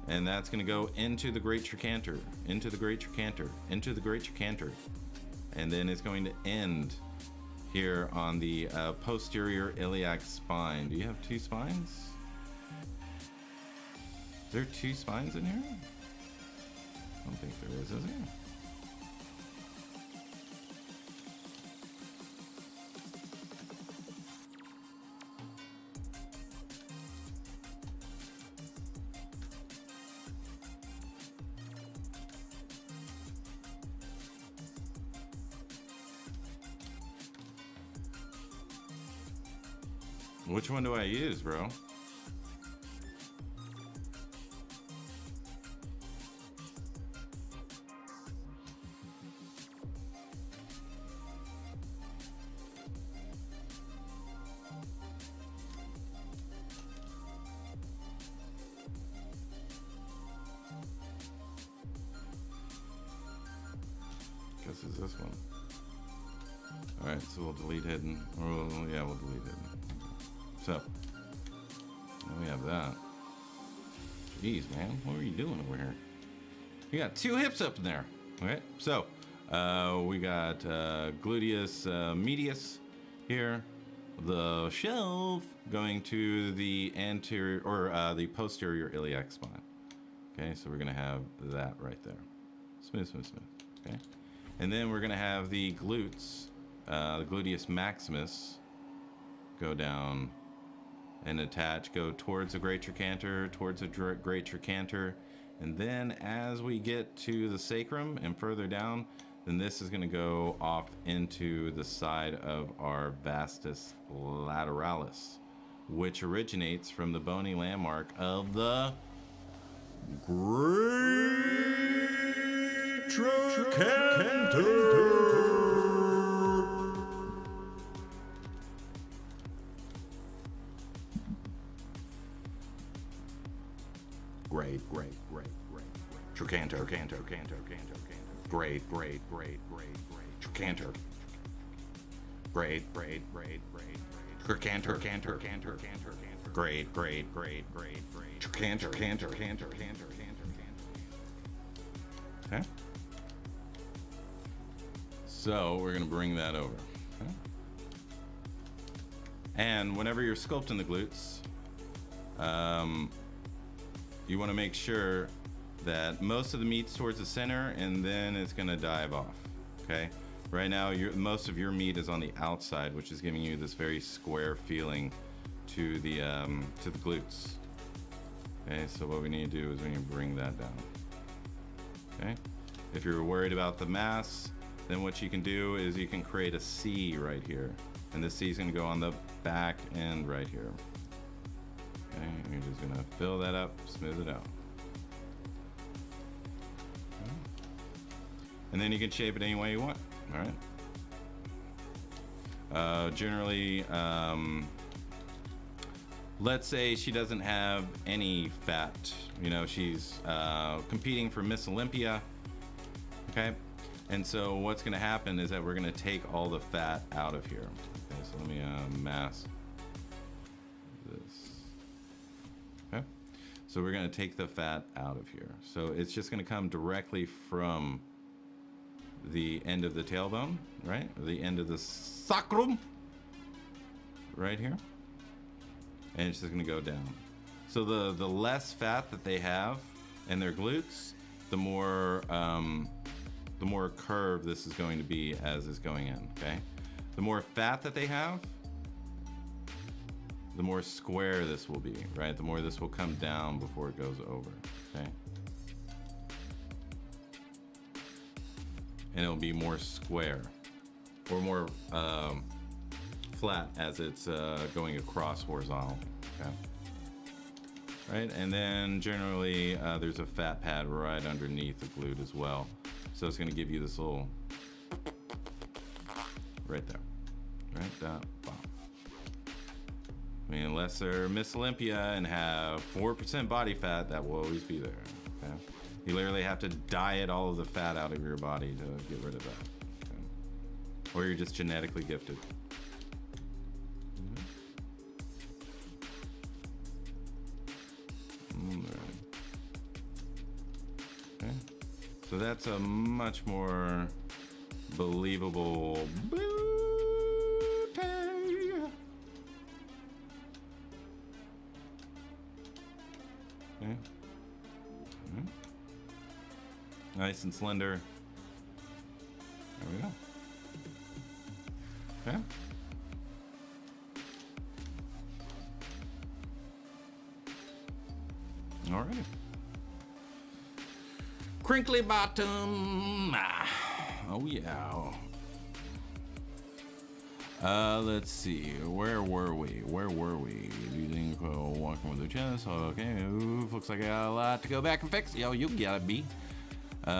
And that's gonna go into the great trochanter, into the great trochanter, into the great trochanter. And then it's going to end here on the posterior iliac spine. Do you have two spines? Is there two spines in here? I don't think there is there? Which one do I use, bro? guess it's this one. All right, so we'll delete hidden. Oh, yeah, we'll delete hidden. So, now we have that. Jeez, man, what are you doing over here? You got 2 hips up in there. Okay, so we got Gluteus Medius here. The shelf going to the anterior or the posterior iliac spine. Okay, so we're gonna have that right there. Smooth, smooth, smooth. Okay, and then we're gonna have the glutes, the gluteus maximus, go down and attach, go towards the great trochanter, towards the great trochanter, and then as we get to the sacrum and further down, then this is going to go off into the side of our vastus lateralis, which originates from the bony landmark of the great trochanter. Great. Trochanter. Great. Trochanter. Great. Trochanter. Great. Trochanter. Okay. So we're gonna bring that over. Okay. And whenever you're sculpting the glutes, you want to make sure that most of the meat's towards the center, and then it's going to dive off. Okay. Right now, most of your meat is on the outside, which is giving you this very square feeling to the glutes. Okay. So what we need to do is we need to bring that down. Okay. If you're worried about the mass, then what you can do is you can create a C right here, and the C is going to go on the back end right here. Okay, you're just gonna fill that up, smooth it out. Okay. And then you can shape it any way you want, all right? Generally, let's say she doesn't have any fat, you know, she's competing for Miss Olympia, okay? And so what's gonna happen is that we're gonna take all the fat out of here. Okay, so let me mask this. Okay, so we're going to take the fat out of here. So it's just going to come directly from the end of the tailbone, right? The end of the sacrum, right here. And it's just going to go down. So the less fat that they have in their glutes, the more curved this is going to be as it's going in, okay? The more fat that they have, the more square this will be, right? The more this will come down before it goes over, okay? And it'll be more square or more flat as it's going across horizontally, okay? Right, and then generally there's a fat pad right underneath the glute as well. So it's gonna give you this little, right there, right down, bottom. I mean, unless they're Miss Olympia and have 4% body fat, that will always be there. Okay? You literally have to diet all of the fat out of your body to get rid of that. Okay? Or you're just genetically gifted. Okay. So that's a much more believable booty. Okay. Nice and slender. There we go. Okay. All right. Crinkly bottom. Oh yeah. Let's see. Where were we? Do you think walking with the chest? Okay. Ooh, looks like I got a lot to go back and fix. Yo, you gotta be. The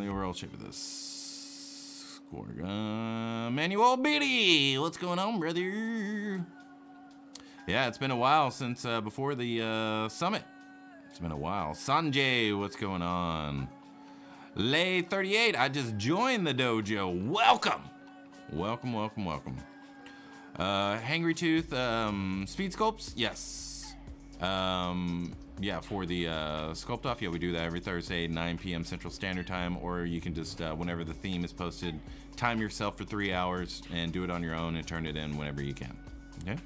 overall shape of this. Manuel Beatty. What's going on, brother? Yeah, it's been a while since before the summit. It's been a while. Sanjay, what's going on? Lay 38, I just joined the dojo. Welcome. Welcome, welcome, welcome. Hangry Tooth, speed sculpts? Yes. Yeah, for the sculpt off, yeah, we do that every Thursday, 9 p.m. Central Standard Time, or you can just, whenever the theme is posted, time yourself for 3 hours and do it on your own and turn it in whenever you can. Okay.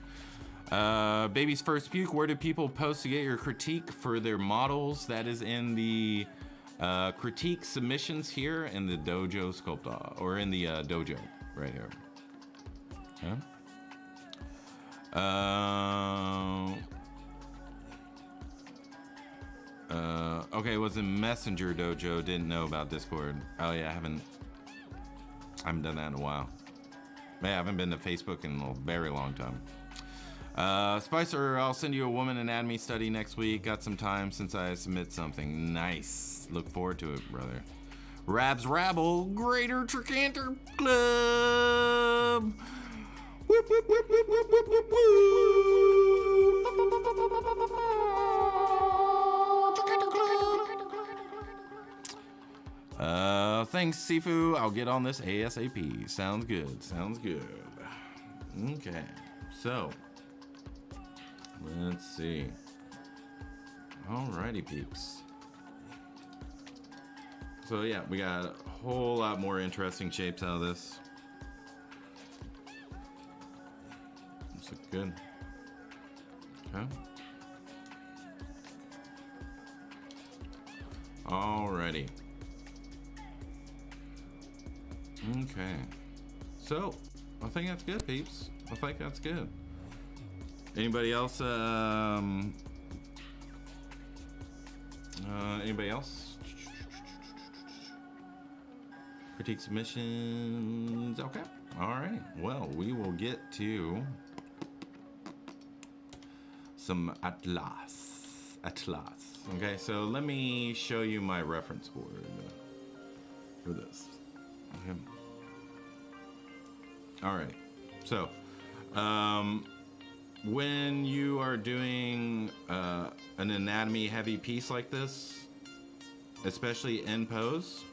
Baby's First Puke, where do people post to get your critique for their models? That is in the critique submissions here in the dojo sculpt off, or in the dojo right here. Okay. Okay, it was in Messenger Dojo. Didn't know about Discord. Oh yeah, I haven't done that in a while. Man, I haven't been to Facebook in a very long time. Spicer, I'll send you a woman anatomy study next week. Got some time since I submit something. Nice. Look forward to it, brother. Rabs Rabble, Greater Trichanter Club. Whoop, whoop, whoop, whoop, whoop, whoop, whoop, whoop. Thanks, Sifu. I'll get on this ASAP. Sounds good. Sounds good. Okay. So, let's see. Alrighty, peeps. So yeah, we got a whole lot more interesting shapes out of this. This looks good. Okay. Alrighty. Okay. So, I think that's good, peeps. I think that's good. Anybody else? Anybody else? Critique submissions. Okay. All right. Well, we will get to some Atlas. Okay. So let me show you my reference board for this. Okay. All right. So, when you are doing an anatomy heavy piece like this, especially in pose,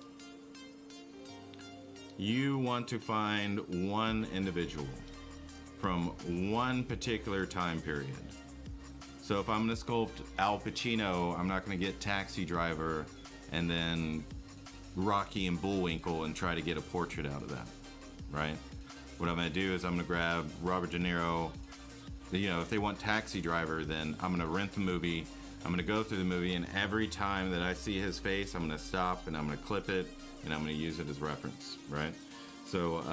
you want to find one individual from one particular time period. So if I'm going to sculpt Al Pacino, I'm not going to get Taxi Driver and then Rocky and Bullwinkle and try to get a portrait out of that, right? What I'm going to do is I'm going to grab Robert De Niro. You know, if they want Taxi Driver, then I'm going to rent the movie. I'm going to go through the movie, and every time that I see his face, I'm going to stop and I'm going to clip it and I'm going to use it as reference, right? So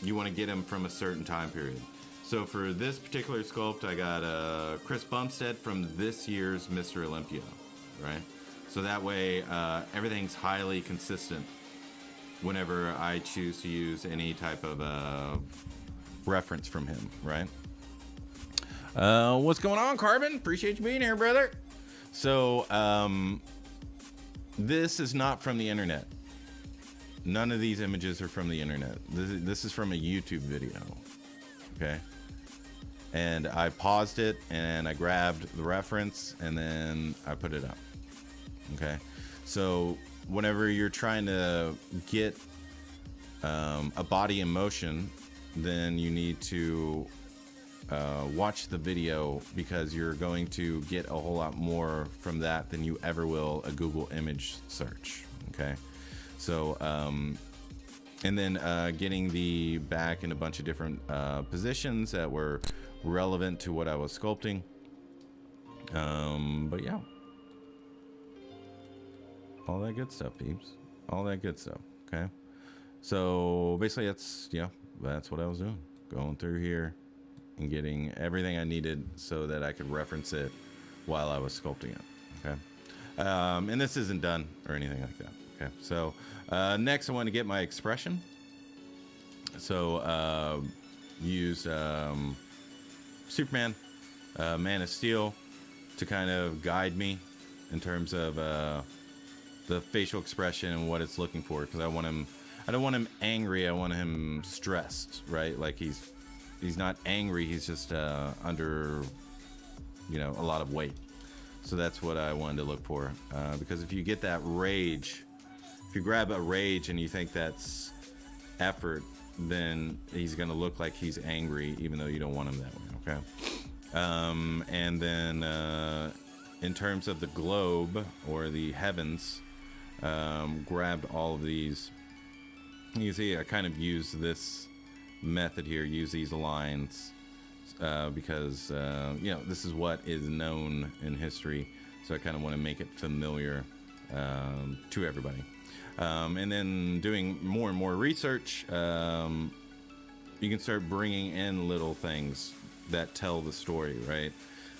you want to get him from a certain time period. So for this particular sculpt, I got Chris Bumstead from this year's Mr. Olympia, right? So that way, everything's highly consistent whenever I choose to use any type of reference from him, right? What's going on, Carbon? Appreciate you being here, brother. So, this is not from the internet. None of these images are from the internet. This is from a YouTube video, okay? And I paused it, and I grabbed the reference, and then I put it up. Okay, so whenever you're trying to get a body in motion, then you need to watch the video, because you're going to get a whole lot more from that than you ever will a Google image search. Okay, so and then getting the back in a bunch of different positions that were relevant to what I was sculpting. But yeah. All that good stuff, peeps. All that good stuff. Okay. So basically, that's what I was doing. Going through here and getting everything I needed so that I could reference it while I was sculpting it. Okay. And this isn't done or anything like that. Okay. So next, I want to get my expression. So use Superman, Man of Steel, to kind of guide me in terms of the facial expression and what it's looking for, because I don't want him angry, I want him stressed, right? Like he's not angry, he's just under, a lot of weight. So that's what I wanted to look for, because if you get that rage if you grab a rage and you think that's effort, then he's gonna look like he's angry, even though you don't want him that way. Okay. And then in terms of the globe or the heavens, grabbed all of these. You see, I kind of use this method here, use these lines, because you know, this is what is known in history, so I kind of want to make it familiar to everybody. And then doing more and more research, you can start bringing in little things that tell the story, right?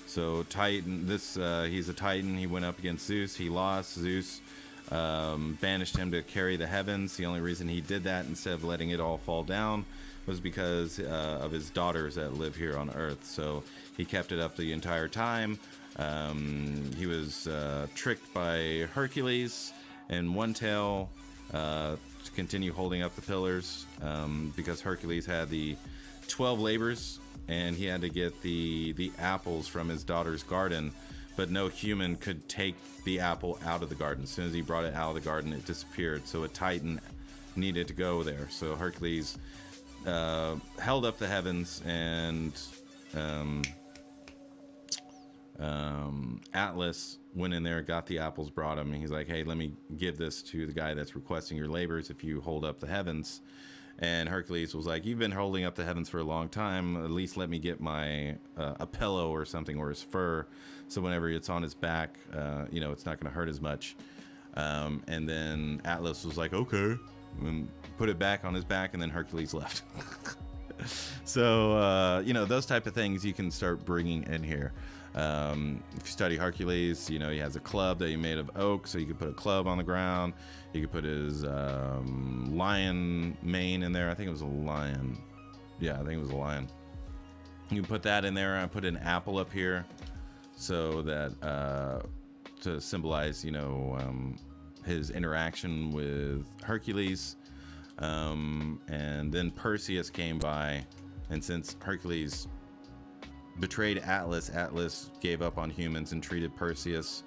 So Titan, he's a Titan. He went up against Zeus. He lost. Zeus banished him to carry the heavens. The only reason he did that instead of letting it all fall down was because of his daughters that live here on Earth. So he kept it up the entire time. He was tricked by Hercules and One Tail to continue holding up the pillars, because Hercules had the 12 labors and he had to get the apples from his daughter's garden, but no human could take the apple out of the garden. As soon as he brought it out of the garden, it disappeared. So a Titan needed to go there. So Hercules held up the heavens, and Atlas went in there, got the apples, brought him, and he's like, hey, let me give this to the guy that's requesting your labors if you hold up the heavens. And Hercules was like, you've been holding up the heavens for a long time, at least let me get my a pillow or something, or his fur, so whenever it's on his back, you know, it's not going to hurt as much. And then Atlas was like, okay, and put it back on his back, and then Hercules left. So you know, those type of things you can start bringing in here. If you study Hercules, you know, he has a club that he made of oak, so you could put a club on the ground. You could put his lion mane in there. I think it was a lion. Yeah, I think it was a lion. You can put that in there. I put an apple up here so that to symbolize, you know, his interaction with Hercules. And then Perseus came by, and since Hercules betrayed Atlas, Atlas gave up on humans and treated Perseus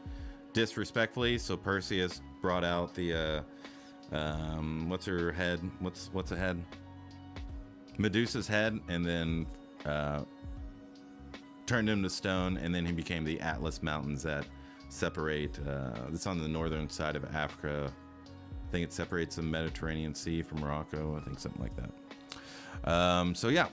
disrespectfully. So Perseus brought out the what's her head? What's a head? Medusa's head, and then turned him to stone, and then he became the Atlas Mountains that separate. It's on the northern side of Africa. I think it separates the Mediterranean Sea from Morocco. I think something like that. So yeah,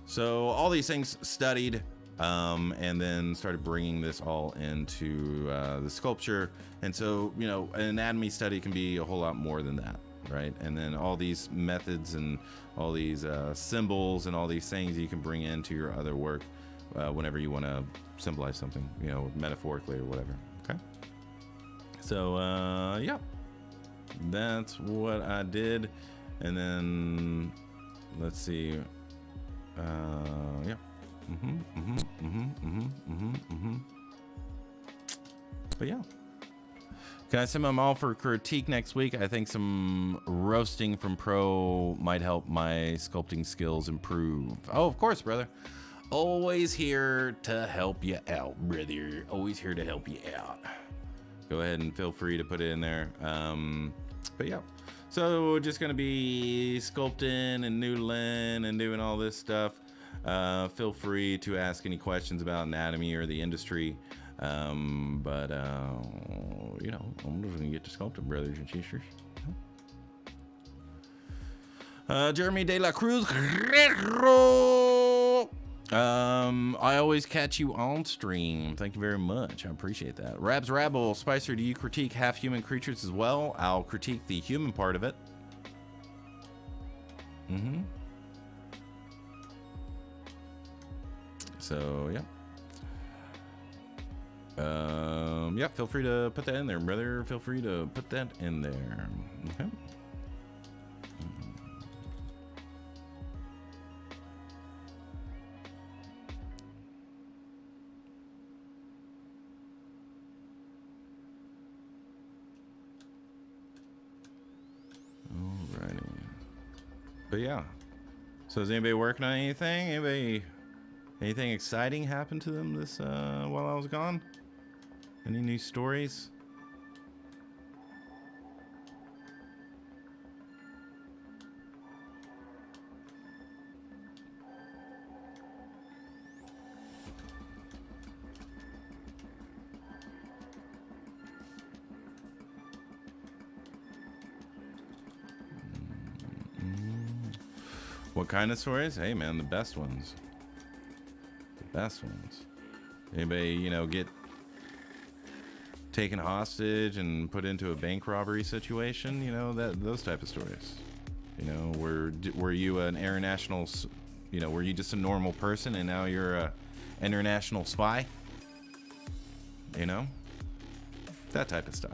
so all these things studied. And then started bringing this all into the sculpture. And so, you know, an anatomy study can be a whole lot more than that, right? And then all these methods and all these symbols and all these things you can bring into your other work whenever you want to symbolize something, you know, metaphorically or whatever. Okay. So, yeah, that's what I did. And then let's see. Yeah. But yeah, can I send them all for critique next week? I think some roasting from pro might help my sculpting skills improve. Oh, of course, brother. Always here to help you out, brother. Always here to help you out. Go ahead and feel free to put it in there. But yeah, so just gonna be sculpting and noodling and doing all this stuff. Feel free to ask any questions about anatomy or the industry. But you know, I'm just gonna get to sculpting, brothers and sisters. Jeremy De La Cruz. I always catch you on stream. Thank you very much. I appreciate that. Rabs Rabble, Spicer, do you critique half human creatures as well? I'll critique the human part of it. So yeah. Yeah, feel free to put that in there, brother. Feel free to put that in there. Okay. Alrighty. But yeah. So is anybody working on anything? Anything exciting happened to them this while I was gone? Any new stories? What kind of stories? Hey man, the best ones. The best ones. Anybody, you know, get taken hostage and put into a bank robbery situation? You know, those type of stories. You know, were you an international, you know, were you just a normal person and now you're a international spy? You know, that type of stuff.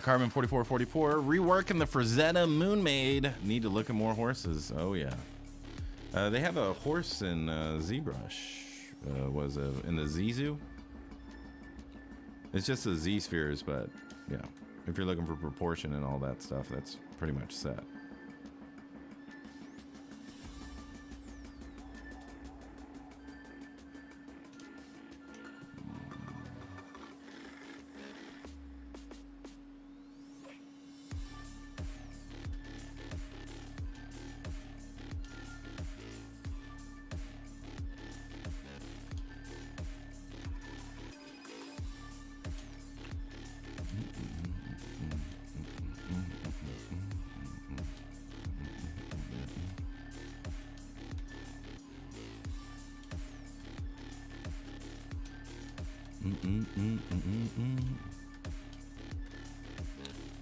Carbon 4444, reworking the Frazetta Moonmaid. Need to look at more horses. Oh yeah. They have a horse in ZBrush. Was in the Z-Zoo. It's just the Z spheres, but you know, if you're looking for proportion and all that stuff, that's pretty much set.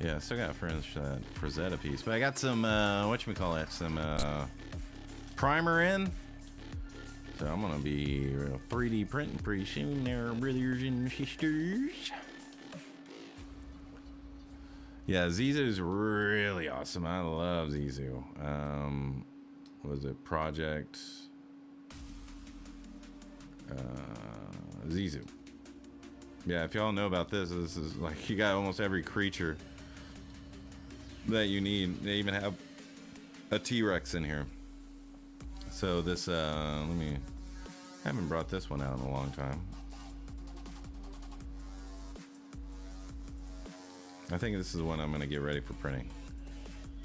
Yeah, still got French Frazetta piece, but I got some whatchamacallit, some primer in. So I'm gonna be 3D printing pretty soon there, brothers and sisters. Yeah, Zizou's really awesome. I love Zizou. What was it, Project Zizou? Yeah, if y'all know about this is like you got almost every creature that you need. They even have a T-Rex in here. So this, I haven't brought this one out in a long time. I think this is one I'm gonna get ready for printing.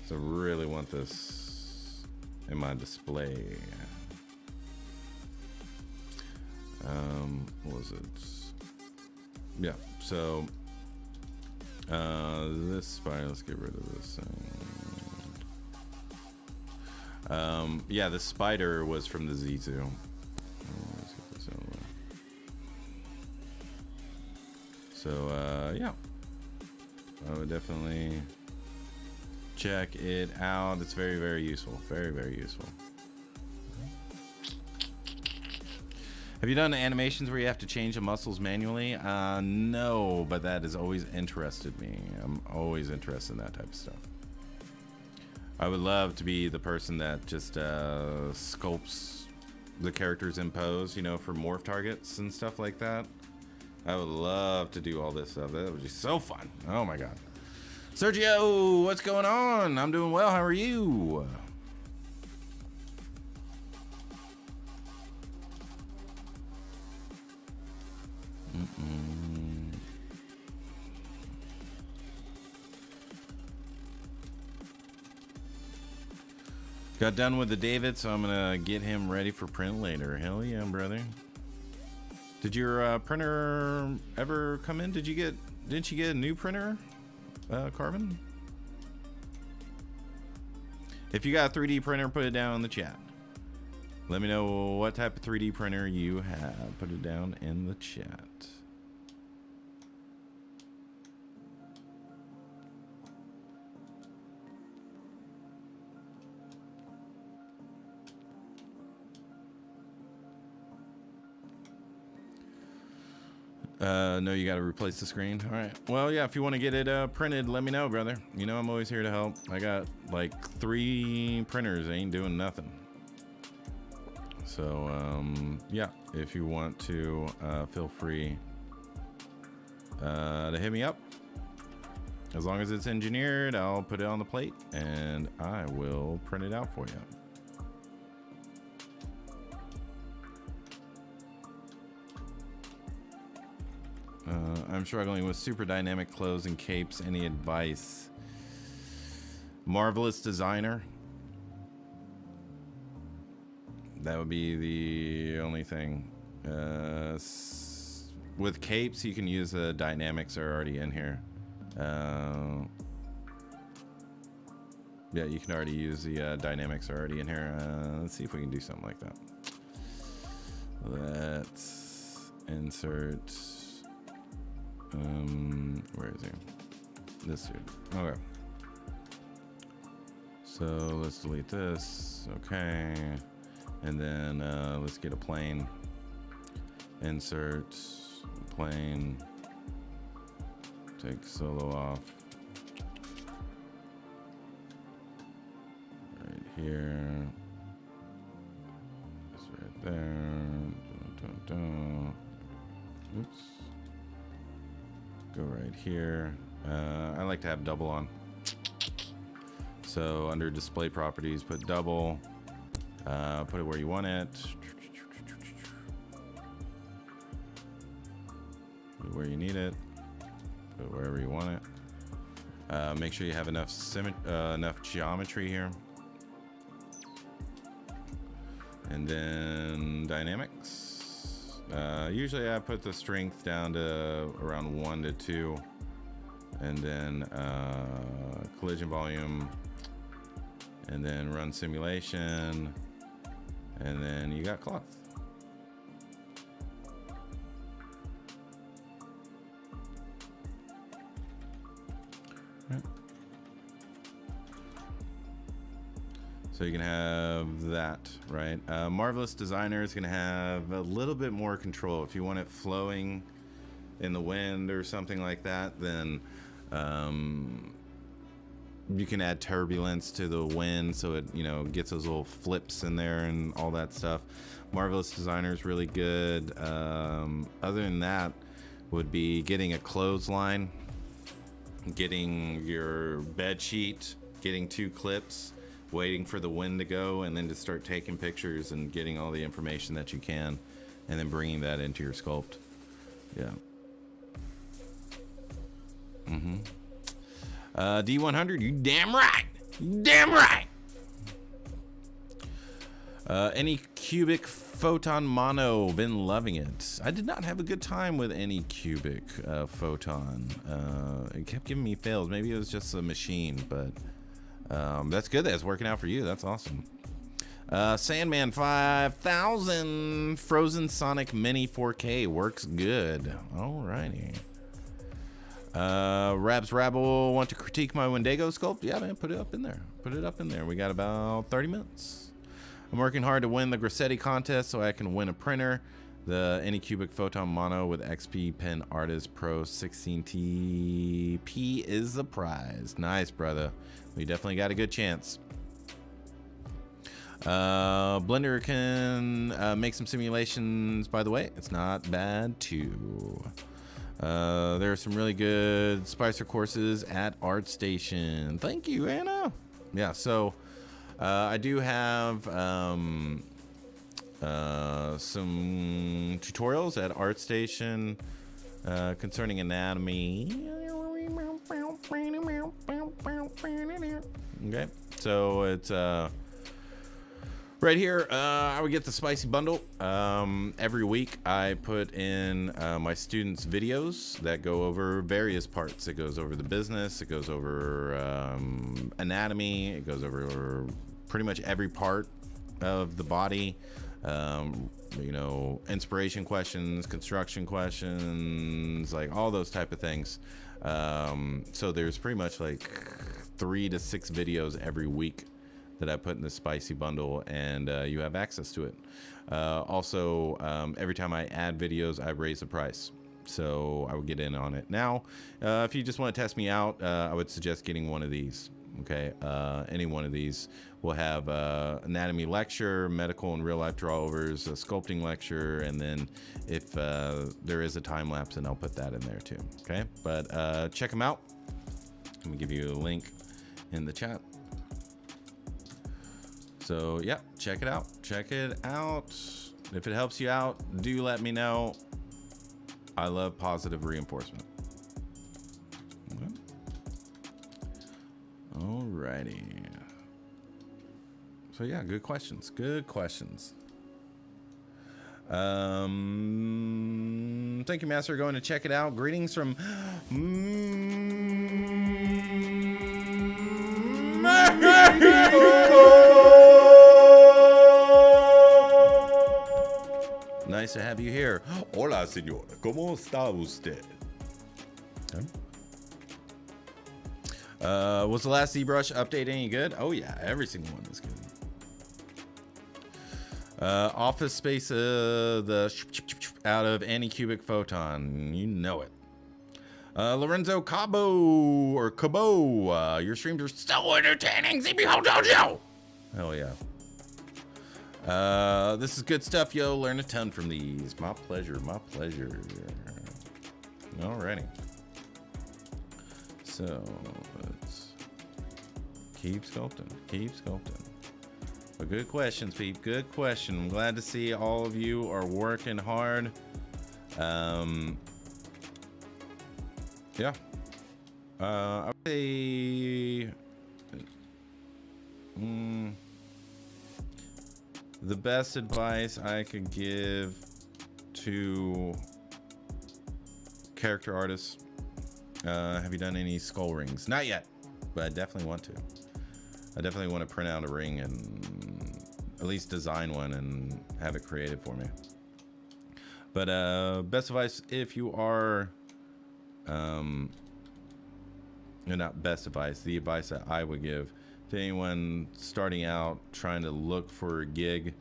So really want this in my display. What was it? Yeah, so this spider, let's get rid of this thing. Yeah, the spider was from the Z2. Let's get this over. So yeah, I would definitely check it out. It's very, very useful. Very, very useful. Have you done animations where you have to change the muscles manually? No, but that has always interested me. I'm always interested in that type of stuff. I would love to be the person that just sculpts the characters in pose, you know, for morph targets and stuff like that. I would love to do all this stuff. That would be so fun. Oh my God. Sergio, what's going on? I'm doing well. How are you? Got done with the David, so I'm gonna get him ready for print later. Hell yeah, brother. Did your printer ever come in? Didn't you get a new printer, Carbon? If you got a 3D printer, put it down in the chat. Let me know what type of 3D printer you have. Put it down in the chat. No, you got to replace the screen. All right. Well, yeah, if you want to get it printed, let me know, brother. You know I'm always here to help. I got like 3 printers. I ain't doing nothing. So, yeah, if you want to, feel free to hit me up. As long as it's engineered, I'll put it on the plate and I will print it out for you. I'm struggling with super dynamic clothes and capes. Any advice? Marvelous designer. That would be the only thing. With capes, you can use the dynamics are already in here. Yeah, you can already use the dynamics already in here. Let's see if we can do something like that. Let's insert. Where is he? This dude. Okay. So let's delete this. Okay. And then let's get a plane. Insert plane. Take solo off. Right here. It's right there. Oops. Go right here. I like to have double on. So under display properties, put double. Put it where you want it. Put it where you need it. Put it wherever you want it. Make sure you have enough geometry here. And then dynamics. Usually I put the strength down to around 1 to 2. And then collision volume. And then run simulation. And then you got cloth. Right. So you can have that, right? Marvelous Designer is going to have a little bit more control. If you want it flowing in the wind or something like that, then you can add turbulence to the wind so it, you know, gets those little flips in there and all that stuff. Marvelous Designer is really good. Other than that would be getting a clothesline, getting your bed sheet, getting 2 clips, waiting for the wind to go, and then to start taking pictures and getting all the information that you can, and then bringing that into your sculpt. Yeah. D100, you damn right. You damn right. Any cubic photon mono, been loving it. I did not have a good time with any cubic photon. It kept giving me fails. Maybe it was just a machine, but that's good that it's working out for you. That's awesome. Sandman 5000 Frozen Sonic Mini 4K works good. Alrighty. Rabs Rabble want to critique my Wendigo sculpt? Yeah, man, put it up in there. Put it up in there. We got about 30 minutes. I'm working hard to win the Grassetti contest so I can win a printer. The Anycubic Photon Mono with XP Pen Artist Pro 16TP is the prize. Nice, brother. We definitely got a good chance. Blender can make some simulations, by the way. It's not bad, too. There are some really good Spicer courses at ArtStation. Thank you, Anna. Yeah, so I do have some tutorials at ArtStation concerning anatomy. Okay, so it's right here. I would get the spicy bundle. Every week I put in my students' videos that go over various parts. It goes over the business, it goes over anatomy, it goes over pretty much every part of the body. You know, inspiration questions, construction questions, like all those type of things. So there's pretty much like 3 to 6 videos every week that I put in the spicy bundle, and you have access to it. Also, every time I add videos, I raise the price, so I would get in on it. Now, if you just want to test me out, I would suggest getting one of these. Okay, any one of these will have anatomy lecture, medical and real life drawovers, a sculpting lecture, and then if there is a time lapse, then I'll put that in there too. Okay, but check them out. Let me give you a link in the chat. So yeah, check it out. Check it out. If it helps you out, do let me know. I love positive reinforcement. Okay. All right. righty. So yeah, good questions. Good questions. Thank you, Master. Going to check it out. Greetings from Nice to have you here. Hola, señor. ¿Cómo está usted? Was the last ZBrush update any good? Oh yeah, every single one was good. Office Space, the out of Anycubic Photon. You know it. Lorenzo Cabo, or Cabo, your streams are so entertaining. ZBHO Dojo. Hell yeah. This is good stuff, yo. Learn a ton from these. My pleasure, my pleasure. Alrighty. So let's keep sculpting, keep sculpting. But good questions, Pete. Good question. I'm glad to see all of you are working hard. Yeah. I would say the best advice I could give to character artists. Have you done any skull rings? Not yet, but I definitely want to. I definitely want to print out a ring and at least design one and have it created for me. But best advice if you are, not best advice, the advice that I would give to anyone starting out trying to look for a gig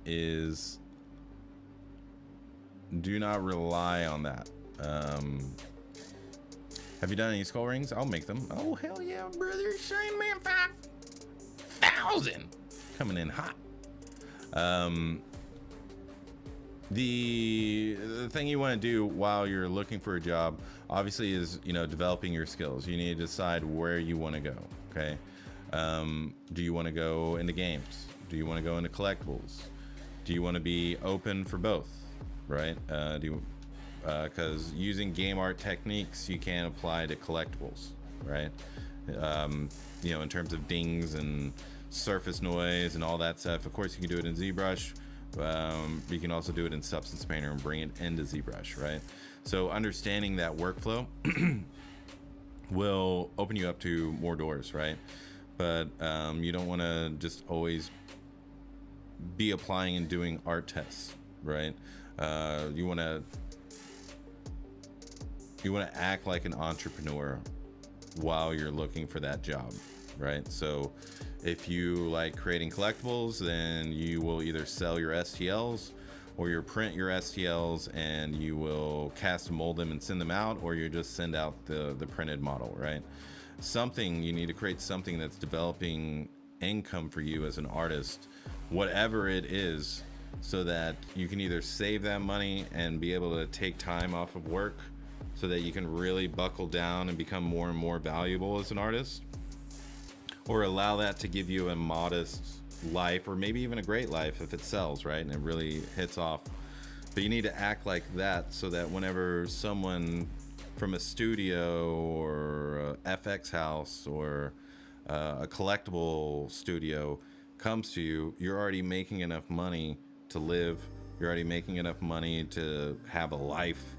is do not rely on that. Have you done any skull rings? I'll make them. Oh, hell yeah, brother. Shine Man 5000. Coming in hot. The thing you want to do while you're looking for a job, obviously, is, developing your skills. You need to decide where you want to go, okay? Do you want to go into games? Do you want to go into collectibles? Do you want to be open for both, right? Because using game art techniques you can apply to collectibles, right? In terms of dings and surface noise and all that stuff. Of course, you can do it in ZBrush. You can also do it in Substance Painter and bring it into ZBrush, right? So understanding that workflow will open you up to more doors, right? But you don't want to just always be applying and doing art tests, right? You want to act like an entrepreneur while you're looking for that job, right? So if you like creating collectibles, then you will either sell your STLs or you print your STLs and you will cast and mold them and send them out, or you just send out the printed model, right? You need to create something that's developing income for you as an artist, whatever it is, so that you can either save that money and be able to take time off of work so that you can really buckle down and become more and more valuable as an artist, or allow that to give you a modest life, or maybe even a great life if it sells, right? And it really hits off. But you need to act like that so that whenever someone from a studio or a FX house or a collectible studio comes to you, you're already making enough money to live. You're already making enough money to have a life,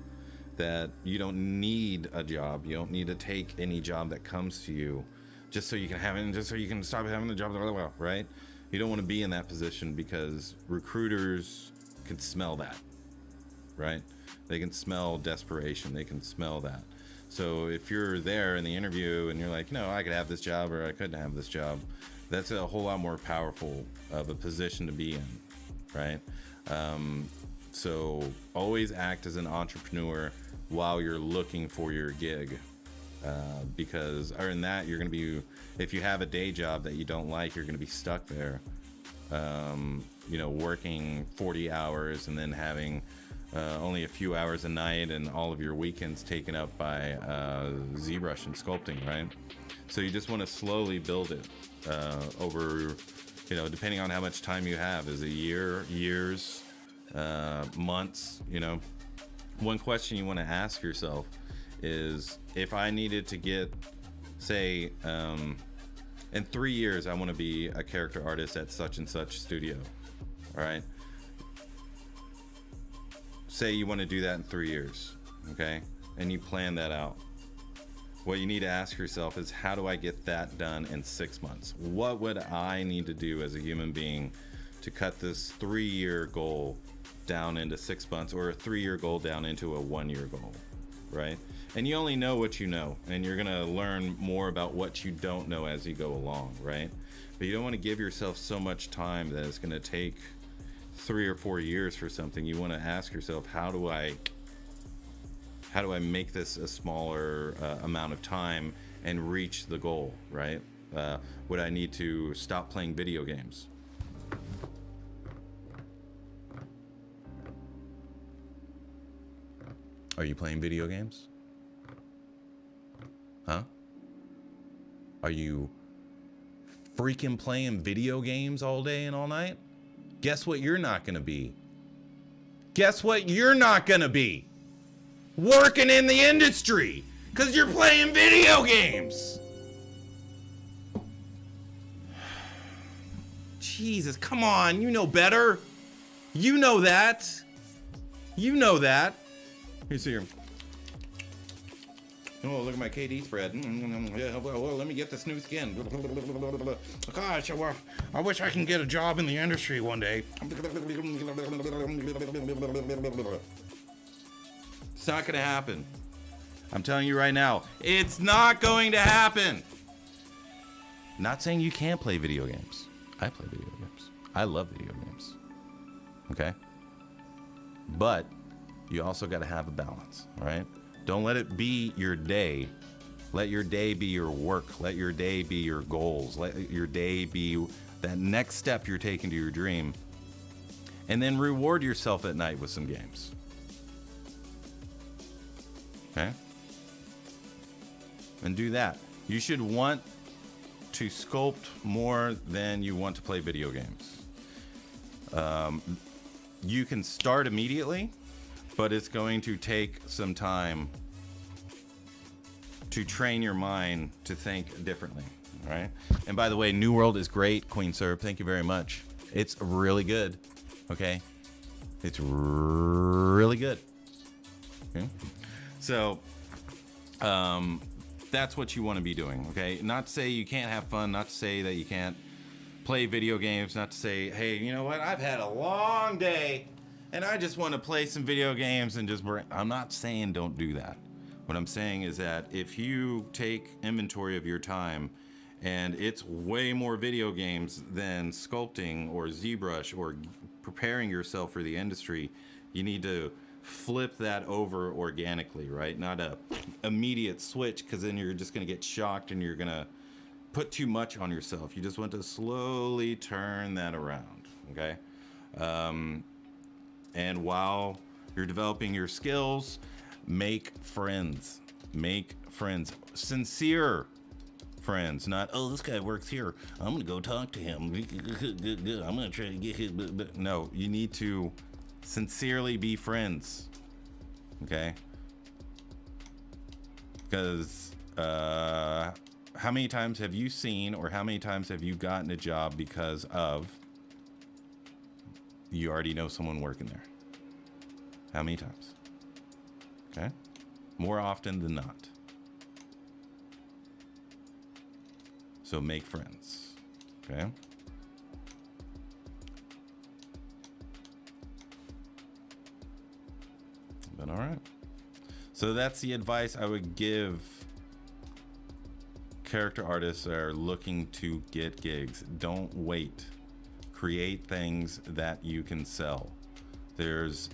that you don't need a job. You don't need to take any job that comes to you just so you can have it and just so you can stop having the job, right? You don't want to be in that position, because recruiters can smell that, right? They can smell desperation. They can smell that. So if you're there in the interview and you're like, I could have this job or I couldn't have this job, that's a whole lot more powerful of a position to be in, right? So always act as an entrepreneur while you're looking for your gig, because other than that, you're going to be, if you have a day job that you don't like, you're going to be stuck there, working 40 hours and then having only a few hours a night and all of your weekends taken up by ZBrush and sculpting, right? So you just want to slowly build it over, depending on how much time you have. Is a year, years, months, One question you want to ask yourself is, if I needed to get, say, in 3 years, I want to be a character artist at such and such studio. All right. Say you want to do that in 3 years, okay? And you plan that out. What you need to ask yourself is, how do I get that done in 6 months? What would I need to do as a human being to cut this 3-year goal down into 6 months, or a 3-year goal down into a 1-year goal, right? And you only know what you know, and you're gonna learn more about what you don't know as you go along, right? But you don't want to give yourself so much time that it's gonna take 3 or 4 years for something. You want to ask yourself, how do I make this a smaller amount of time and reach the goal, right? Would I need to stop playing video games? Are you playing video games? Huh? Are you freaking playing video games all day and all night? Guess what you're not gonna be? Guess what you're not gonna be? Working in the industry, because you're playing video games. Jesus, come on, you know better. You know that. You know that. Here's here. Oh, look at my KD spread. Yeah, well, let me get this new skin. Gosh, I wish I can get a job in the industry one day. It's not gonna happen. I'm telling you right now, it's not going to happen. Not saying you can't play video games. I play video games. I love video games. Okay? But you also got to have a balance, all right? Don't let it be your day. Let your day be your work. Let your day be your goals. Let your day be that next step you're taking to your dream. And then reward yourself at night with some games. Okay? And do that. You should want to sculpt more than you want to play video games. You can start immediately, but it's going to take some time to train your mind to think differently, all right? And by the way, New World is great, Queen Serb. Thank you very much. It's really good, okay? It's really good, okay? So, that's what you want to be doing, okay? Not to say you can't have fun, not to say that you can't play video games, not to say, hey, you know what? I've had a long day and I just want to play some video games and just... I'm not saying don't do that. What I'm saying is that if you take inventory of your time and it's way more video games than sculpting or ZBrush or preparing yourself for the industry, you need to flip that over organically, right? Not a immediate switch, because then you're just going to get shocked and you're going to put too much on yourself. You just want to slowly turn that around, okay? And while you're developing your skills, make friends. Make friends. Sincere friends. Not, oh, this guy works here, I'm going to go talk to him. I'm going to try to get his... No, you need to sincerely be friends, okay? Because how many times have you seen, or how many times have you gotten a job because of you already know someone working there? How many times? Okay? More often than not. So make friends, okay? But all right. So that's the advice I would give character artists that are looking to get gigs. Don't wait. Create things that you can sell. There's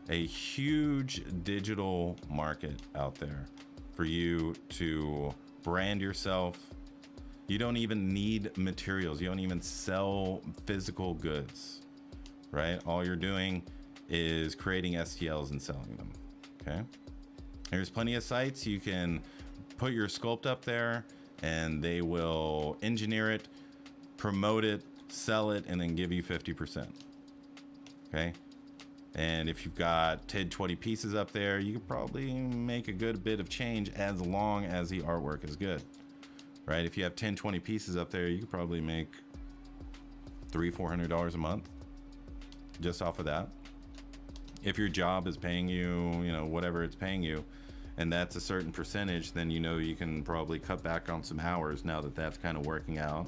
a huge digital market out there for you to brand yourself. You don't even need materials. You don't even sell physical goods, right? All you're doing is creating STLs and selling them, okay? There's plenty of sites. You can put your sculpt up there and they will engineer it, promote it, sell it, and then give you 50%, okay? And if you've got 10, 20 pieces up there, you could probably make a good bit of change as long as the artwork is good, right? If you have 10, 20 pieces up there, you could probably make $300-400 a month just off of that. If your job is paying you, you know, whatever it's paying you, and that's a certain percentage, then you know you can probably cut back on some hours now that that's kind of working out.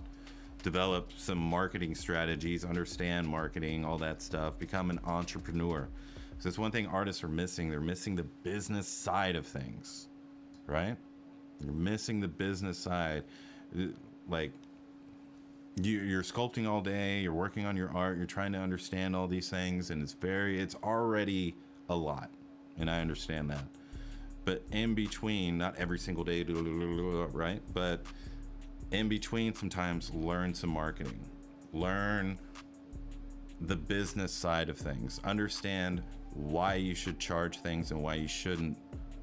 Develop some marketing strategies, understand marketing, all that stuff, become an entrepreneur. So it's one thing artists are missing. They're missing the business side of things, right? You're missing the business side. Like, you're sculpting all day, you're working on your art, you're trying to understand all these things, and it's already a lot, and I understand that. But in between, not every single day, right? But in between, sometimes learn some marketing, learn the business side of things, understand why you should charge things and why you shouldn't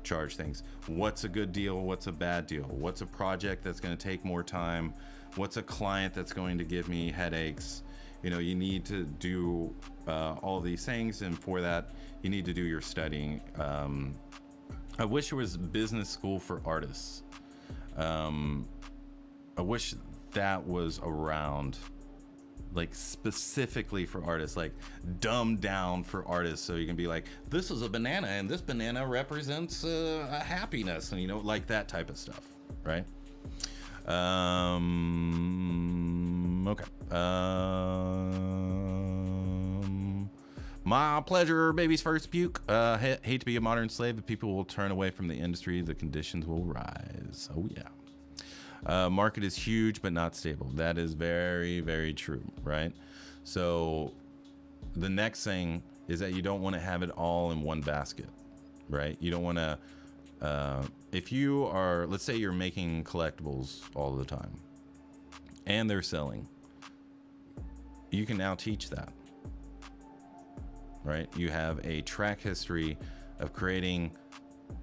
charge things. What's a good deal? What's a bad deal? What's a project that's going to take more time? What's a client that's going to give me headaches? You know, you need to do all these things, and for that, you need to do your studying. I wish there was business school for artists. I wish that was around, like specifically for artists, like dumbed down for artists, so you can be like, this is a banana and this banana represents a happiness, and you know, like that type of stuff, right? Okay. My pleasure, baby's first puke. Hate to be a modern slave. If people will turn away from the industry, the conditions will rise. Oh yeah. Market is huge, but not stable. That is very, very true, right? So the next thing is that you don't want to have it all in one basket, right? You don't want to, if you are, let's say you're making collectibles all the time and they're selling, you can now teach that, right? You have a track history of creating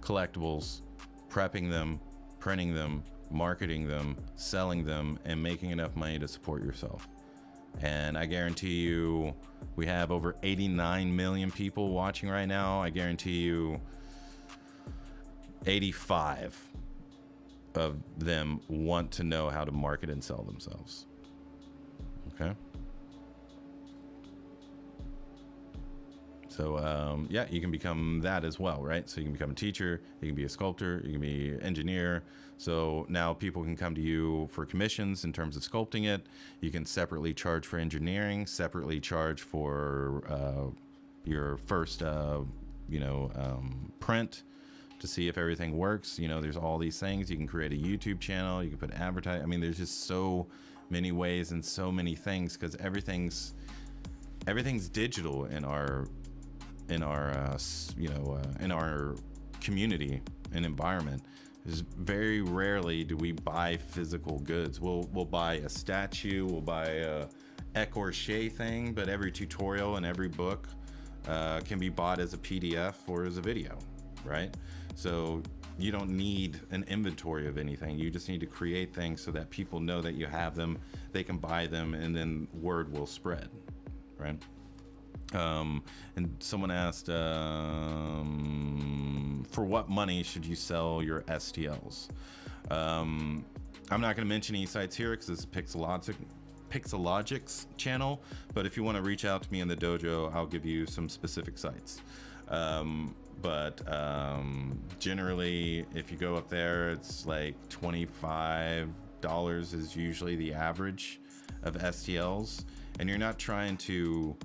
collectibles, prepping them, printing them, marketing them, selling them, and making enough money to support yourself. And I guarantee you, we have over 89 million people watching right now. I guarantee you 85 of them want to know how to market and sell themselves. Okay. So yeah, you can become that as well, right? So you can become a teacher, you can be a sculptor, you can be an engineer. So now people can come to you for commissions in terms of sculpting it. You can separately charge for engineering, separately charge for your first, print to see if everything works. You know, there's all these things. You can create a YouTube channel, you can put advertising. I mean, there's just so many ways and so many things, because everything's digital in our community and environment. Is very rarely do we buy physical goods. We'll buy a statue, we'll buy a écorché thing, but every tutorial and every book can be bought as a PDF or as a video, right? So you don't need an inventory of anything. You just need to create things so that people know that you have them, they can buy them, and then word will spread, right? And someone asked, for what money should you sell your STLs? I'm not going to mention any sites here because it's Pixologic's channel, but if you want to reach out to me in the dojo, I'll give you some specific sites. Generally, if you go up there, it's like $25 is usually the average of STLs, and you're not trying to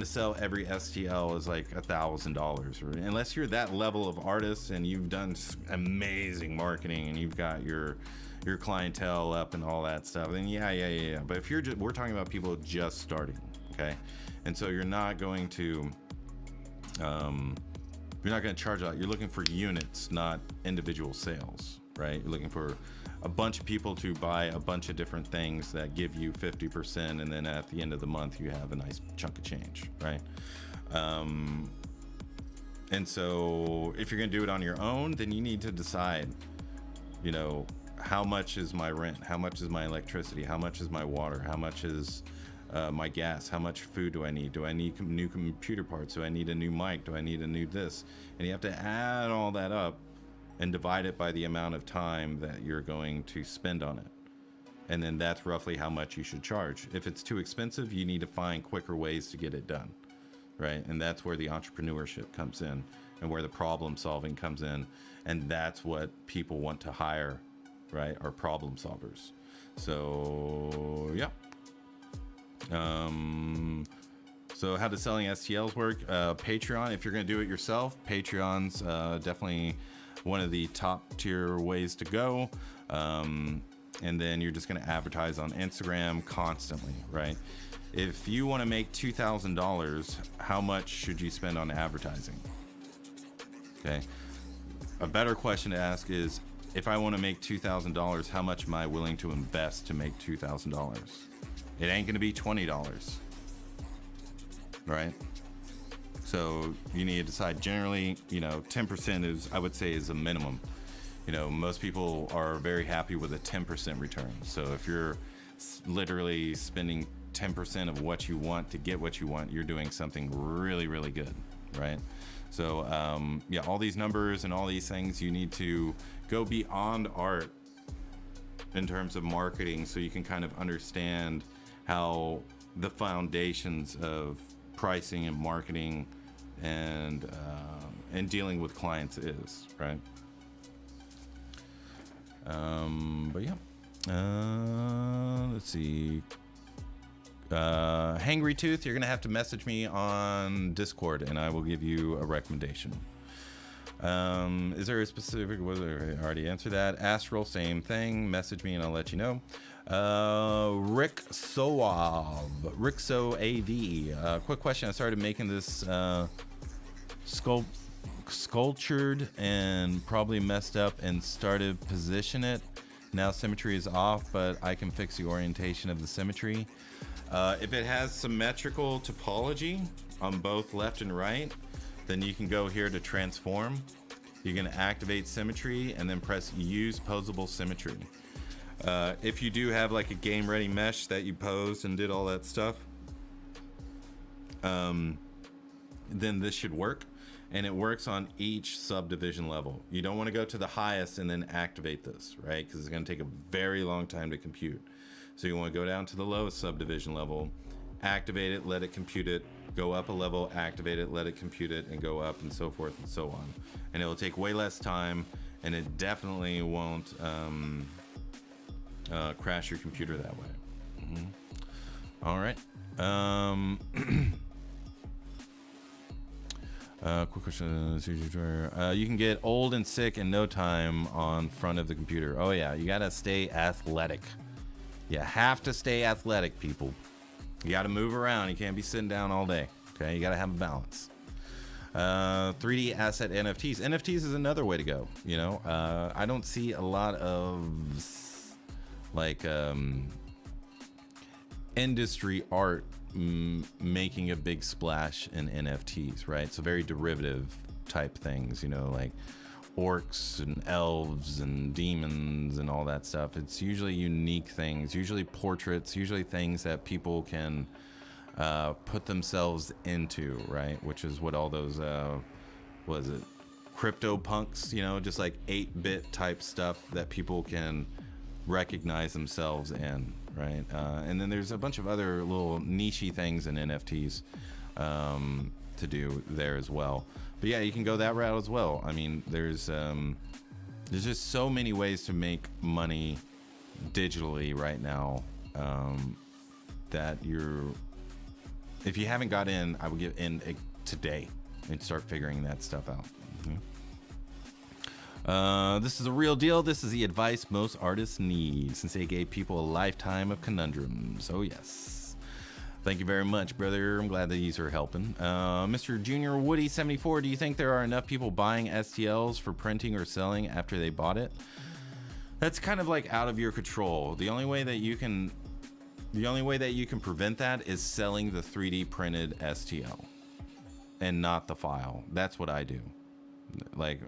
sell every STL as like $1,000, unless you're that level of artist and you've done amazing marketing and you've got your clientele up and all that stuff. Then yeah. But if we're talking about people just starting, okay, and so you're not going to charge out. You're looking for units, not individual sales, right? You're looking for a bunch of people to buy a bunch of different things that give you 50%, and then at the end of the month you have a nice chunk of change, right? And so if you're gonna do it on your own, then you need to decide, you know, how much is my rent, how much is my electricity, how much is my water, how much is my gas, how much food do I need new computer parts, do I need a new mic, do I need a new this, and you have to add all that up and divide it by the amount of time that you're going to spend on it. And then that's roughly how much you should charge. If it's too expensive, you need to find quicker ways to get it done, right? And that's where the entrepreneurship comes in, and where the problem solving comes in. And that's what people want to hire, right? Are problem solvers. So, yeah. So how does selling STLs work? Patreon, if you're going to do it yourself, Patreon's definitely one of the top tier ways to go. And then you're just going to advertise on Instagram constantly, right? If you want to make $2,000, how much should you spend on advertising? Okay. A better question to ask is, if I want to make $2,000, how much am I willing to invest to make $2,000? It ain't going to be $20, right? So you need to decide. Generally, 10% is, I would say, is a minimum. Most people are very happy with a 10% return. So if you're literally spending 10% of what you want to get what you want, you're doing something really, really good, right? So yeah, all these numbers and all these things, you need to go beyond art in terms of marketing, so you can kind of understand how the foundations of pricing and marketing and dealing with clients is, right? But yeah, let's see. Hangry Tooth, you're gonna have to message me on Discord, and I will give you a recommendation. Is there a specific? I already answered that. Astral, same thing. Message me, and I'll let you know. Rick Soav, Rick So AV. Quick question: I started making this sculptured and probably messed up and started position it. Now symmetry is off, but I can fix the orientation of the symmetry. If it has symmetrical topology on both left and right, then you can go here to transform. You can activate symmetry and then press use posable symmetry. If you do have like a game ready mesh that you posed and did all that stuff, then this should work. And it works on each subdivision level. You don't want to go to the highest and then activate this, right? Because it's going to take a very long time to compute. So you want to go down to the lowest subdivision level, activate it, let it compute it, go up a level, activate it, let it compute it, and go up, and so forth and so on. And it will take way less time, and it definitely won't crash your computer that way. All right. Quick question. You can get old and sick in no time on front of the computer. Oh yeah, you gotta stay athletic. You have to stay athletic, people. You gotta move around. You can't be sitting down all day. Okay, you gotta have a balance. 3D asset NFTs. NFTs is another way to go. I don't see a lot of like industry art making a big splash in NFTs, right? So very derivative type things, like orcs and elves and demons and all that stuff. It's usually unique things, usually portraits, usually things that people can put themselves into, right? Which is what all those, crypto punks, just like 8-bit type stuff that people can recognize themselves in, right? And then there's a bunch of other little niche-y things in NFTs to do there as well. But yeah, you can go that route as well. I mean, there's just so many ways to make money digitally right now that if you haven't got in, I would get in today and start figuring that stuff out. This is a real deal. This is the advice most artists need, since they gave people a lifetime of conundrums. Oh yes. Thank you very much, brother. I'm glad that these are helping. Mr. Junior Woody 74, do you think there are enough people buying STLs for printing or selling after they bought it? That's kind of like out of your control. The only way that you can prevent that is selling the 3D printed STL and not the file. That's what I do. Like,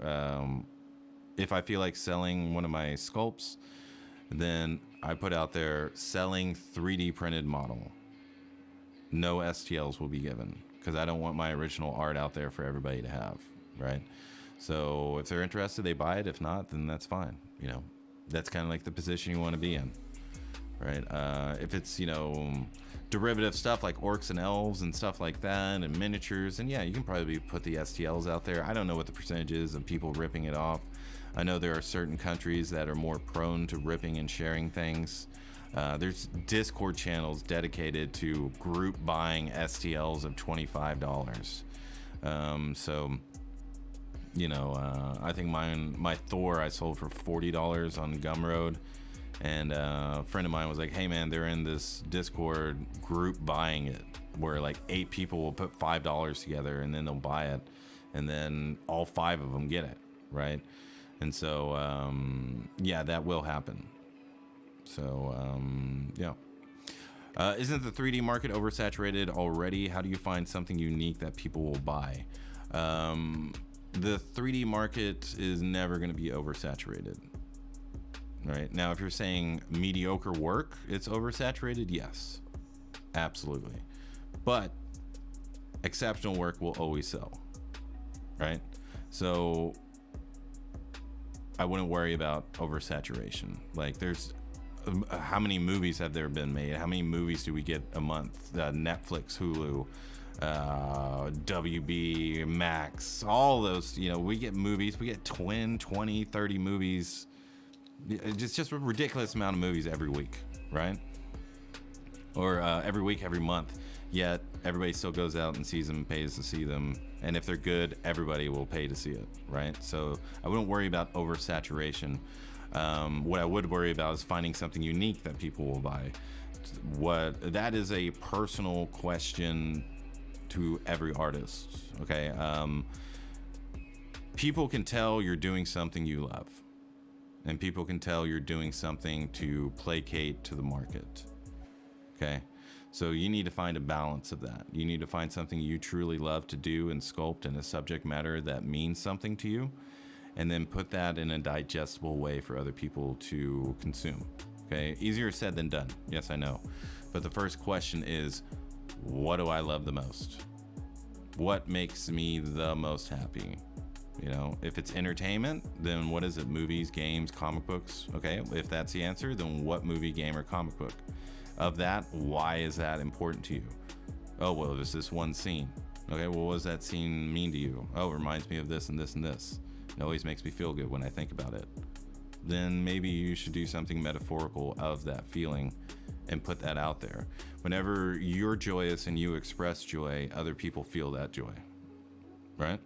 if I feel like selling one of my sculpts, then I put out there selling 3D printed model. No STLs will be given, because I don't want my original art out there for everybody to have, right? So if they're interested, they buy it. If not, then that's fine. You know, that's kind of like the position you want to be in, right? If it's, you know, derivative stuff like orcs and elves and stuff like that, and miniatures, and yeah, you can probably put the STLs out there. I don't know what the percentage is of people ripping it off. I know there are certain countries that are more prone to ripping and sharing things. There's Discord channels dedicated to group buying STLs of $25. So, you know, I think my Thor I sold for $40 on Gumroad, and a friend of mine was like, hey man, they're in this Discord group buying it, where like 8 people will put $5 together and then they'll buy it, and then all 5 of them get it, right? And so, yeah, that will happen. So, yeah. Isn't the 3D market oversaturated already? How do you find something unique that people will buy? The 3D market is never going to be oversaturated. Right? Now, if you're saying mediocre work, it's oversaturated, yes. Absolutely. But exceptional work will always sell. Right? So I wouldn't worry about oversaturation. Like, there's how many movies have there been made? How many movies do we get a month? Netflix, Hulu, WB, Max, all those, you know, we get movies. We get 20, 30 movies. It's just a ridiculous amount of movies every week, right? Or every week, every month. Yet everybody still goes out and sees them, pays to see them. And if they're good, everybody will pay to see it, right? So I wouldn't worry about oversaturation. What I would worry about is finding something unique that people will buy. That is a personal question to every artist, okay? People can tell you're doing something you love, and people can tell you're doing something to placate to the market, okay? So you need to find a balance of that. You need to find something you truly love to do and sculpt in a subject matter that means something to you, and then put that in a digestible way for other people to consume. Okay, easier said than done. Yes, I know. But the first question is, what do I love the most? What makes me the most happy? You know, if it's entertainment, then what is it? Movies, games, comic books? Okay, if that's the answer, then what movie, game, or comic book? Of that, why is that important to you? Oh, well, there's this one scene. Okay, well, what does that scene mean to you? Oh, it reminds me of this and this and this. It always makes me feel good when I think about it. Then maybe you should do something metaphorical of that feeling and put that out there. Whenever you're joyous and you express joy, other people feel that joy, right?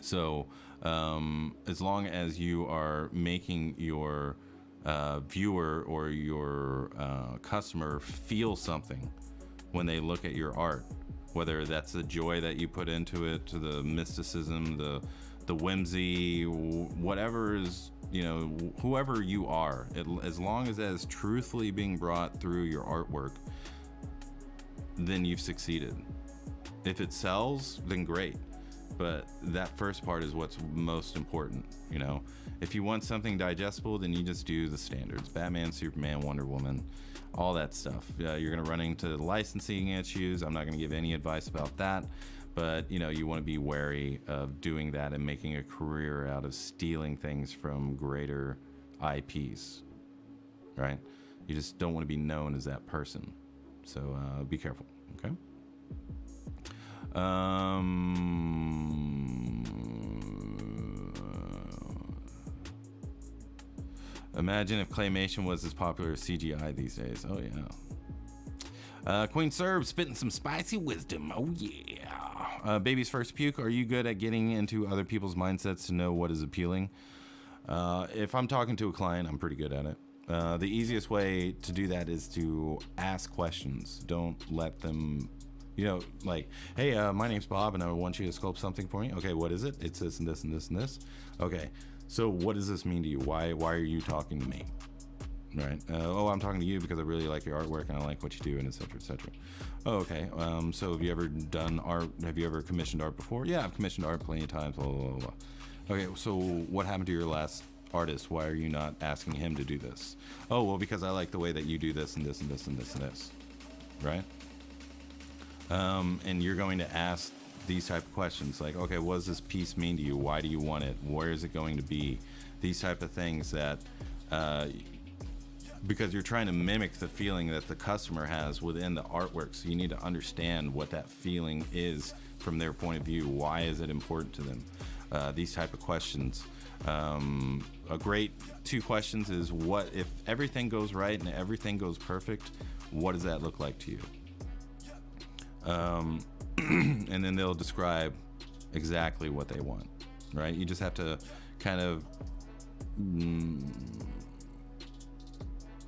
So as long as you are making your viewer or your customer feel something when they look at your art, whether that's the joy that you put into it, to the mysticism, the whimsy, whatever is, you know, whoever you are, as long as that is truthfully being brought through your artwork, then you've succeeded. If it sells, then great. But that first part is what's most important, you know. If you want something digestible, then you just do the standards. Batman, Superman, Wonder Woman, all that stuff. You're going to run into licensing issues. I'm not going to give any advice about that. But, you know, you want to be wary of doing that and making a career out of stealing things from greater IPs, right? You just don't want to be known as that person. So be careful, okay? Imagine if claymation was as popular as CGI these days. Oh, yeah. Queen Serb spitting some spicy wisdom. Oh, yeah. Baby's first puke. Are you good at getting into other people's mindsets to know what is appealing? If I'm talking to a client, I'm pretty good at it. The easiest way to do that is to ask questions. Don't let them, you know, like, hey, my name's Bob and I want you to sculpt something for me. Okay, what is it? It's this and this and this and this. Okay, so what does this mean to you? Why are you talking to me? Right. Oh, I'm talking to you because I really like your artwork and I like what you do, and et cetera, et cetera. Oh, okay. So have you ever done art? Have you ever commissioned art before? Yeah, I've commissioned art plenty of times. Blah, blah, blah, blah. Okay. So what happened to your last artist? Why are you not asking him to do this? Oh, well, because I like the way that you do this and this and this and this and this. Right. And you're going to ask these type of questions, like, okay, what does this piece mean to you? Why do you want it? Where is it going to be? These type of things that, because you're trying to mimic the feeling that the customer has within the artwork. So you need to understand what that feeling is from their point of view. Why is it important to them? These type of questions. A great 2 questions is, what if everything goes right and everything goes perfect, what does that look like to you? And then they'll describe exactly what they want, right? You just have to kind of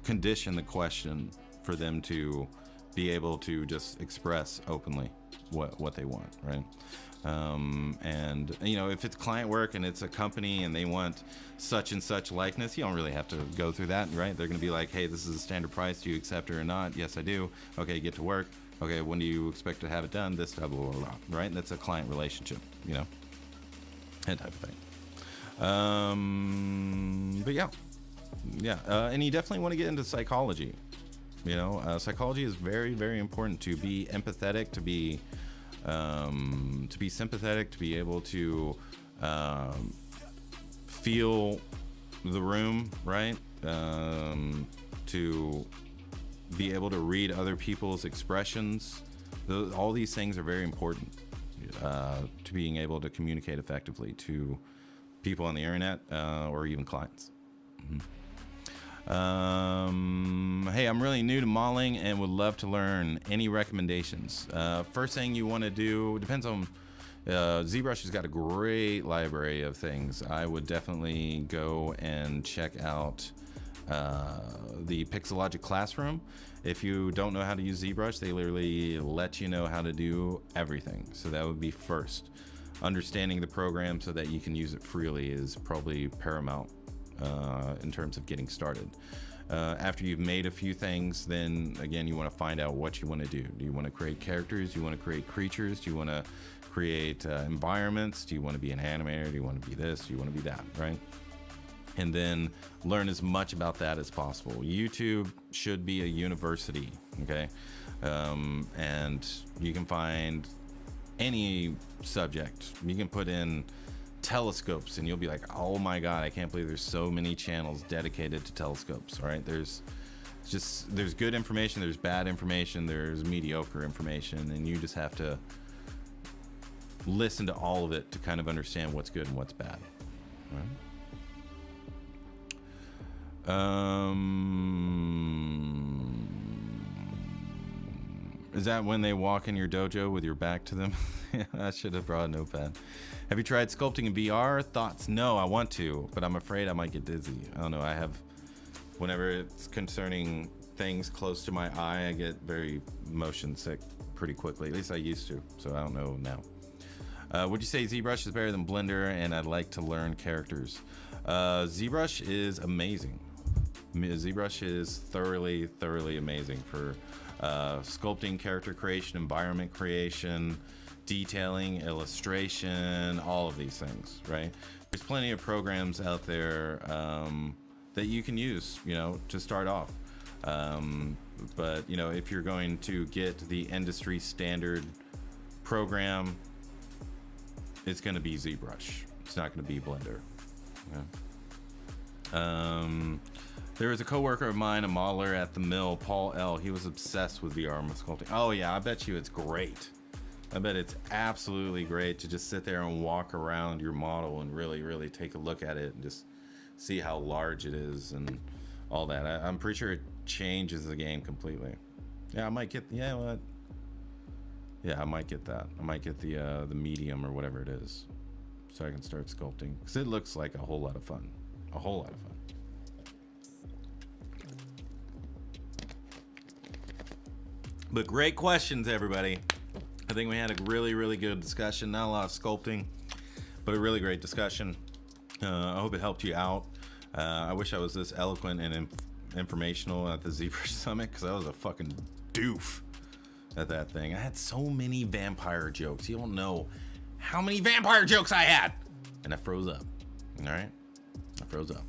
condition the question for them to be able to just express openly what they want, right? And you know, if it's client work and it's a company and they want such and such likeness, you don't really have to go through that, right? They're going to be like, hey, this is a standard price. Do you accept it or not? Yes, I do. Okay, get to work. Okay, when do you expect to have it done? This, blah, blah, blah, blah, right? And that's a client relationship, you know, that type of thing. But yeah, and you definitely want to get into psychology. You know, psychology is very, very important. To be empathetic, to be sympathetic, to be able to feel the room, right? To be able to read other people's expressions. All these things are very important to being able to communicate effectively to people on the internet or even clients. Hey, I'm really new to modeling and would love to learn. Any recommendations? First thing you want to do, depends on, ZBrush has got a great library of things. I would definitely go and check out the Pixologic classroom. If you don't know how to use ZBrush, they literally let you know how to do everything. So that would be first. Understanding the program so that you can use it freely is probably paramount in terms of getting started. After you've made a few things, then again, you want to find out what you want to do. Do you want to create characters? Do you want to create creatures? Do you want to create environments? Do you want to be an animator? Do you want to be this? Do you want to be that, right? And then learn as much about that as possible. YouTube should be a university, okay? And you can find any subject. You can put in telescopes and you'll be like, oh my God, I can't believe there's so many channels dedicated to telescopes, right? There's good information, there's bad information, there's mediocre information, and you just have to listen to all of it to kind of understand what's good and what's bad, right? Is that when they walk in your dojo with your back to them? I should have brought a notepad. Have you tried sculpting in VR? Thoughts? No, I want to, but I'm afraid I might get dizzy. I don't know. I have, whenever it's concerning things close to my eye, I get very motion sick pretty quickly. At least I used to, so I don't know now. Would you say ZBrush is better than Blender? And I'd like to learn characters. ZBrush is amazing. ZBrush is thoroughly amazing for sculpting, character creation, environment creation, detailing, illustration, all of these things, right? There's plenty of programs out there that you can use, you know, to start off. But, you know, if you're going to get the industry standard program, it's going to be ZBrush. It's not going to be Blender. Yeah. There was a coworker of mine, a modeler at the mill, Paul L. He was obsessed with VR and sculpting. Oh yeah, I bet you it's great. I bet it's absolutely great to just sit there and walk around your model and really take a look at it and just see how large it is and all that. I'm pretty sure it changes the game completely. Yeah, I might get, yeah, what? Yeah, I might get that. I might get the medium or whatever it is, so I can start sculpting, because it looks like a whole lot of fun. A whole lot of fun. But great questions, everybody. I think we had a really good discussion. Not a lot of sculpting, but a really great discussion. I hope it helped you out. I wish I was this eloquent and informational at the ZBrush Summit, because I was a fucking doof at that thing. I had so many vampire jokes. You don't know how many vampire jokes I had. And I froze up. All right? I froze up.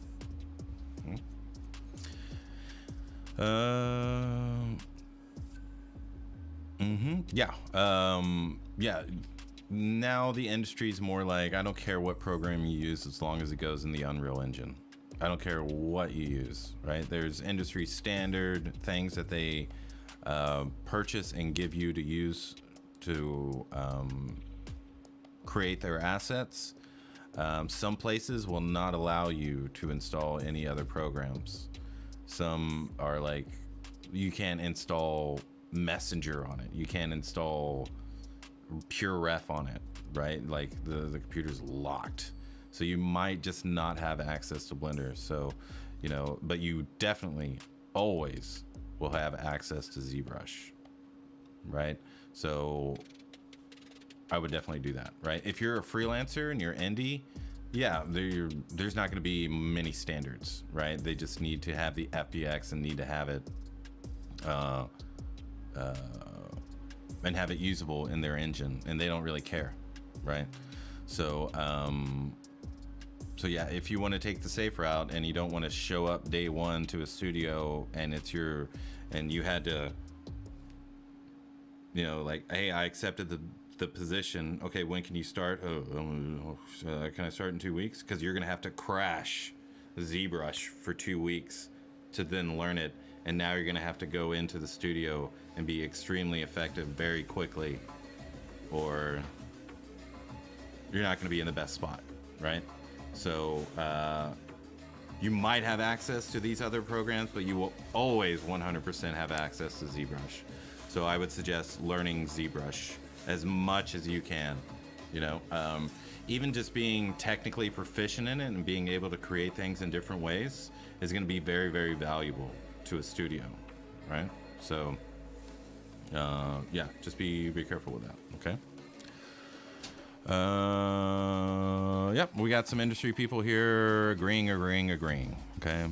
Yeah. Yeah. now the industry's more like, I don't care what program you use as long as it goes in the Unreal Engine. I don't care what you use, right? There's industry standard things that they purchase and give you to use to create their assets. Some places will not allow you to install any other programs. Some are like, you can't install Messenger on it. You can't install Pure Ref on it, right? Like the computer's locked. So you might just not have access to Blender. So, you know, but you definitely always will have access to ZBrush, right? So I would definitely do that, right? If you're a freelancer and you're indie, yeah, there's not going to be many standards, right? They just need to have the FBX and need to have it and have it usable in their engine, and they don't really care, right? So so yeah, if you want to take the safe route and you don't want to show up day one to a studio and you had to, you know, like, hey, I accepted the position. Okay, when can you start? Can I start in 2 weeks? Because you're gonna have to crash ZBrush for 2 weeks to then learn it, and now you're gonna have to go into the studio and be extremely effective very quickly, or you're not gonna be in the best spot, right? So you might have access to these other programs, but you will always 100% have access to ZBrush. So I would suggest learning ZBrush as much as you can, you know, even just being technically proficient in it and being able to create things in different ways is going to be very, very valuable to a studio, right? So yeah, just be careful with that, okay? Yeah, we got some industry people here agreeing. Okay.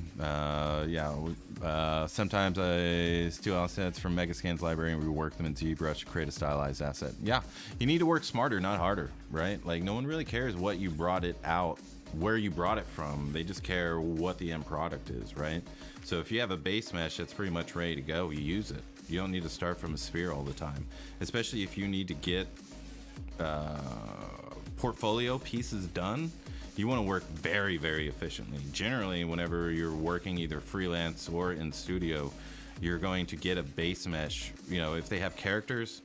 Yeah. Sometimes I steal assets from Megascan's library and rework them in ZBrush to create a stylized asset. Yeah, you need to work smarter, not harder, right? Like, no one really cares what you brought it out, where you brought it from. They just care what the end product is, right? So if you have a base mesh that's pretty much ready to go, you use it. You don't need to start from a sphere all the time, especially if you need to get portfolio pieces done. You want to work very, very efficiently. Generally, whenever you're working either freelance or in studio, you're going to get a base mesh. You know, if they have characters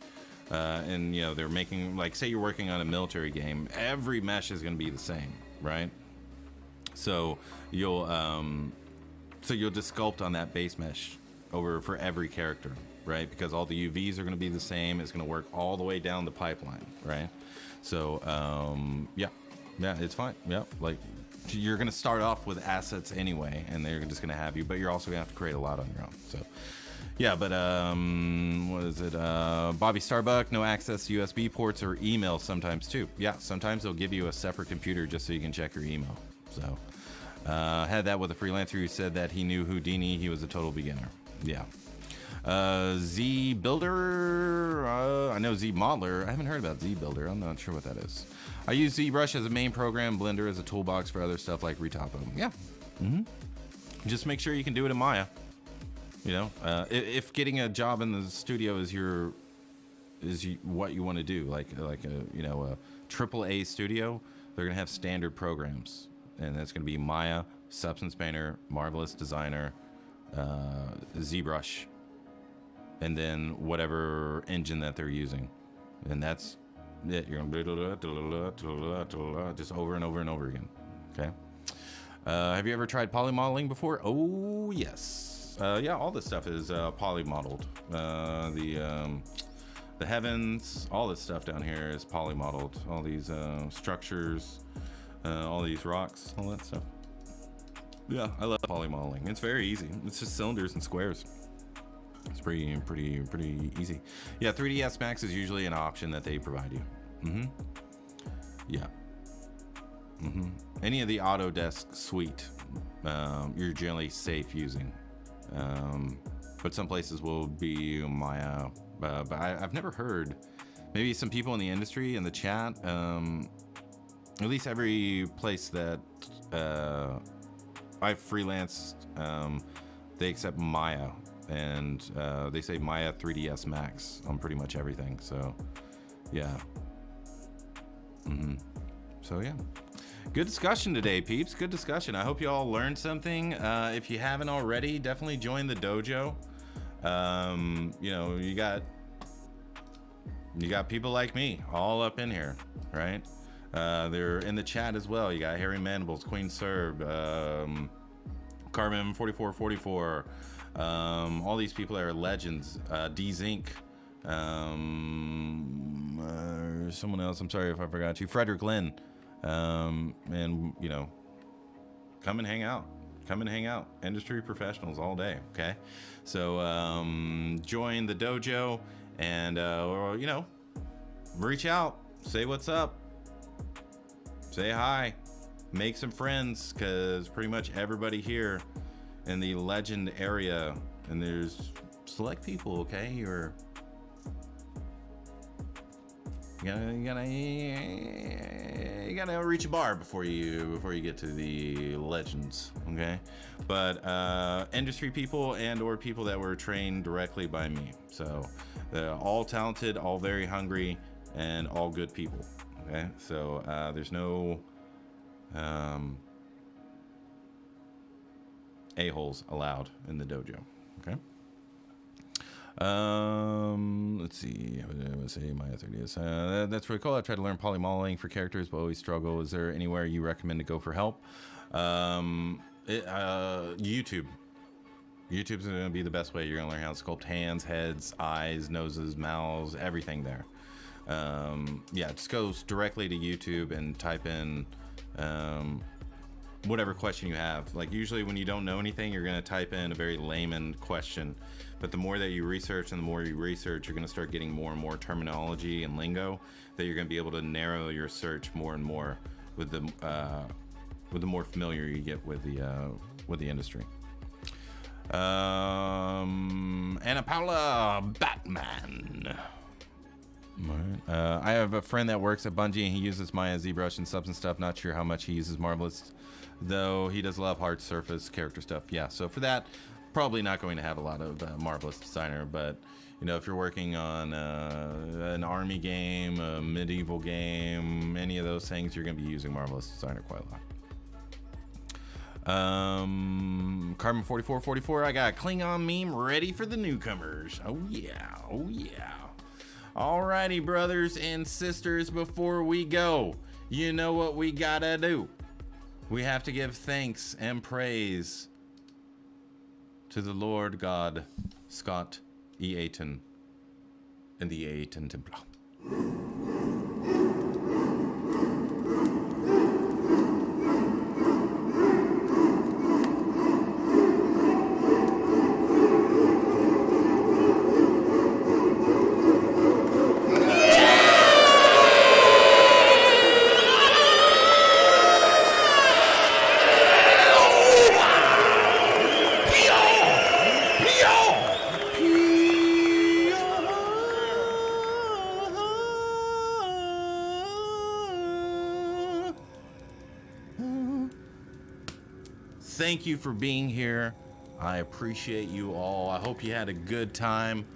and, you know, they're making, like, say you're working on a military game, every mesh is going to be the same, right? So you'll just sculpt on that base mesh over for every character, right? Because all the UVs are going to be the same. It's going to work all the way down the pipeline, right? So yeah, it's fine. Yeah, like, you're going to start off with assets anyway, and they're just going to have you, but you're also going to have to create a lot on your own. So yeah, but what is it? Bobby Starbuck, no access to USB ports or email sometimes too. Yeah, sometimes they'll give you a separate computer just so you can check your email. So had that with a freelancer who said that he knew Houdini. He was a total beginner. Yeah. Z Builder, I know Z Modeler. I haven't heard about Z Builder. I'm not sure what that is. I use ZBrush as a main program, Blender as a toolbox for other stuff like Retopo. Yeah. Just make sure you can do it in Maya. You know, if getting a job in the studio is what you want to do, like a AAA studio, they're gonna have standard programs, and that's gonna be Maya, Substance Painter, Marvelous Designer, ZBrush, and then whatever engine that they're using, and that's it. You're gonna just over and over and over again. Okay. Have you ever tried poly modeling before? Oh yes. Yeah, all this stuff is poly modeled. The heavens, all this stuff down here is poly modeled. All these structures, all these rocks, all that stuff. Yeah, I love poly modeling. It's very easy. It's just cylinders and squares. It's pretty easy. Yeah, 3ds Max is usually an option that they provide you. Yeah. Any of the Autodesk suite, you're generally safe using. But some places will be Maya. But I've never heard. Maybe some people in the industry in the chat. At least every place that I've freelanced, they accept Maya, and they say Maya 3ds Max on pretty much everything. So yeah, So yeah, good discussion today, peeps. Good discussion. I hope you all learned something. If you haven't already, definitely join the dojo. You know, you got people like me all up in here, right? They're in the chat as well. You got Harry Mandibles, Queen Serb, Carbon 4444. All these people are legends. D Zinc. Someone else. I'm sorry if I forgot you. Frederick Lynn. And you know, come and hang out. Come and hang out. Industry professionals all day. Okay. So join the dojo and you know, reach out. Say what's up. Say hi. Make some friends, because pretty much everybody here in the legend area, and there's select people, okay? You gotta reach a bar before you get to the legends, okay? But industry people and or people that were trained directly by me. So they're all talented, all very hungry, and all good people. Okay, so there's no a-holes allowed in the dojo. Okay. Let's see. I would say my 30s. That's pretty cool. I tried to learn polymodeling for characters, but always struggle. Is there anywhere you recommend to go for help? YouTube. YouTube's going to be the best way. You're going to learn how to sculpt hands, heads, eyes, noses, mouths, everything there. Yeah, just go directly to YouTube and type in whatever question you have. Like usually when you don't know anything, you're going to type in a very layman question. But the more that you research and the more you research, you're going to start getting more and more terminology and lingo that you're going to be able to narrow your search more and more with the more familiar you get with the industry. Anna Paula Batman. I have a friend that works at Bungie and he uses my ZBrush and subs and stuff. Not sure how much he uses Marvelous, though he does love hard surface character stuff. Yeah, so for that, probably not going to have a lot of Marvelous Designer, but you know, if you're working on an army game, a medieval game, any of those things, you're going to be using Marvelous Designer quite a lot. Carbon 4444, I got a Klingon meme ready for the newcomers. Oh yeah, oh yeah. Alrighty, brothers and sisters, before we go, you know what we gotta do. We have to give thanks and praise to the Lord God, Scott E. Ayton, and the Ayton Templar. Thank you for being here. I appreciate you all. I hope you had a good time.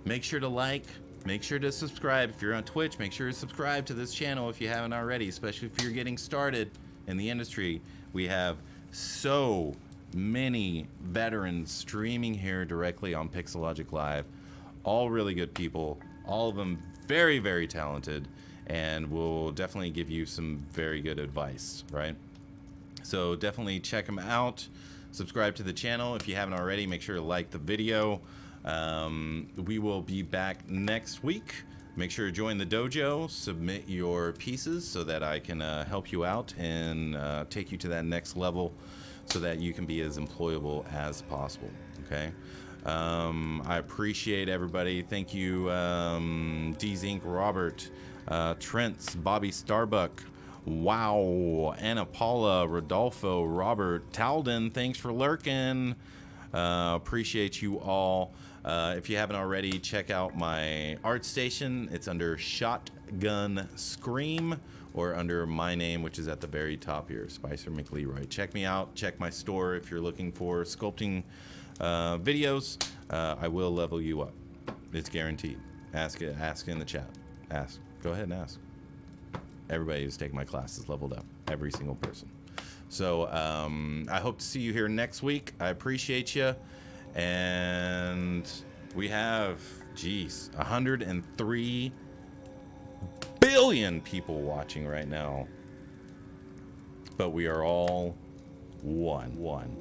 Make sure to like, make sure to subscribe. If you're on Twitch, make sure to subscribe to this channel if you haven't already, especially if you're getting started in the industry. We have so many veterans streaming here directly on Pixologic Live. All really good people, all of them very, very talented, and will definitely give you some very good advice, right? So definitely check them out. Subscribe to the channel if you haven't already. Make sure to like the video. We will be back next week. Make sure to join the dojo. Submit your pieces so that I can help you out and take you to that next level so that you can be as employable as possible. Okay. I appreciate everybody. Thank you, D-Zinc, Robert, Trent's, Bobby Starbuck. Wow, Anna Paula, Rodolfo, Robert, Talden, thanks for lurking. Appreciate you all. If you haven't already, check out my art station. It's under Shotgun Scream or under my name, which is at the very top here, Spicer McLeroy. Check me out. Check my store if you're looking for sculpting videos. I will level you up. It's guaranteed. Ask in the chat. Ask. Go ahead and ask. Everybody who's taken my class has leveled up. Every single person. So I hope to see you here next week. I appreciate you. And we have, 103 billion people watching right now. But we are all one. One.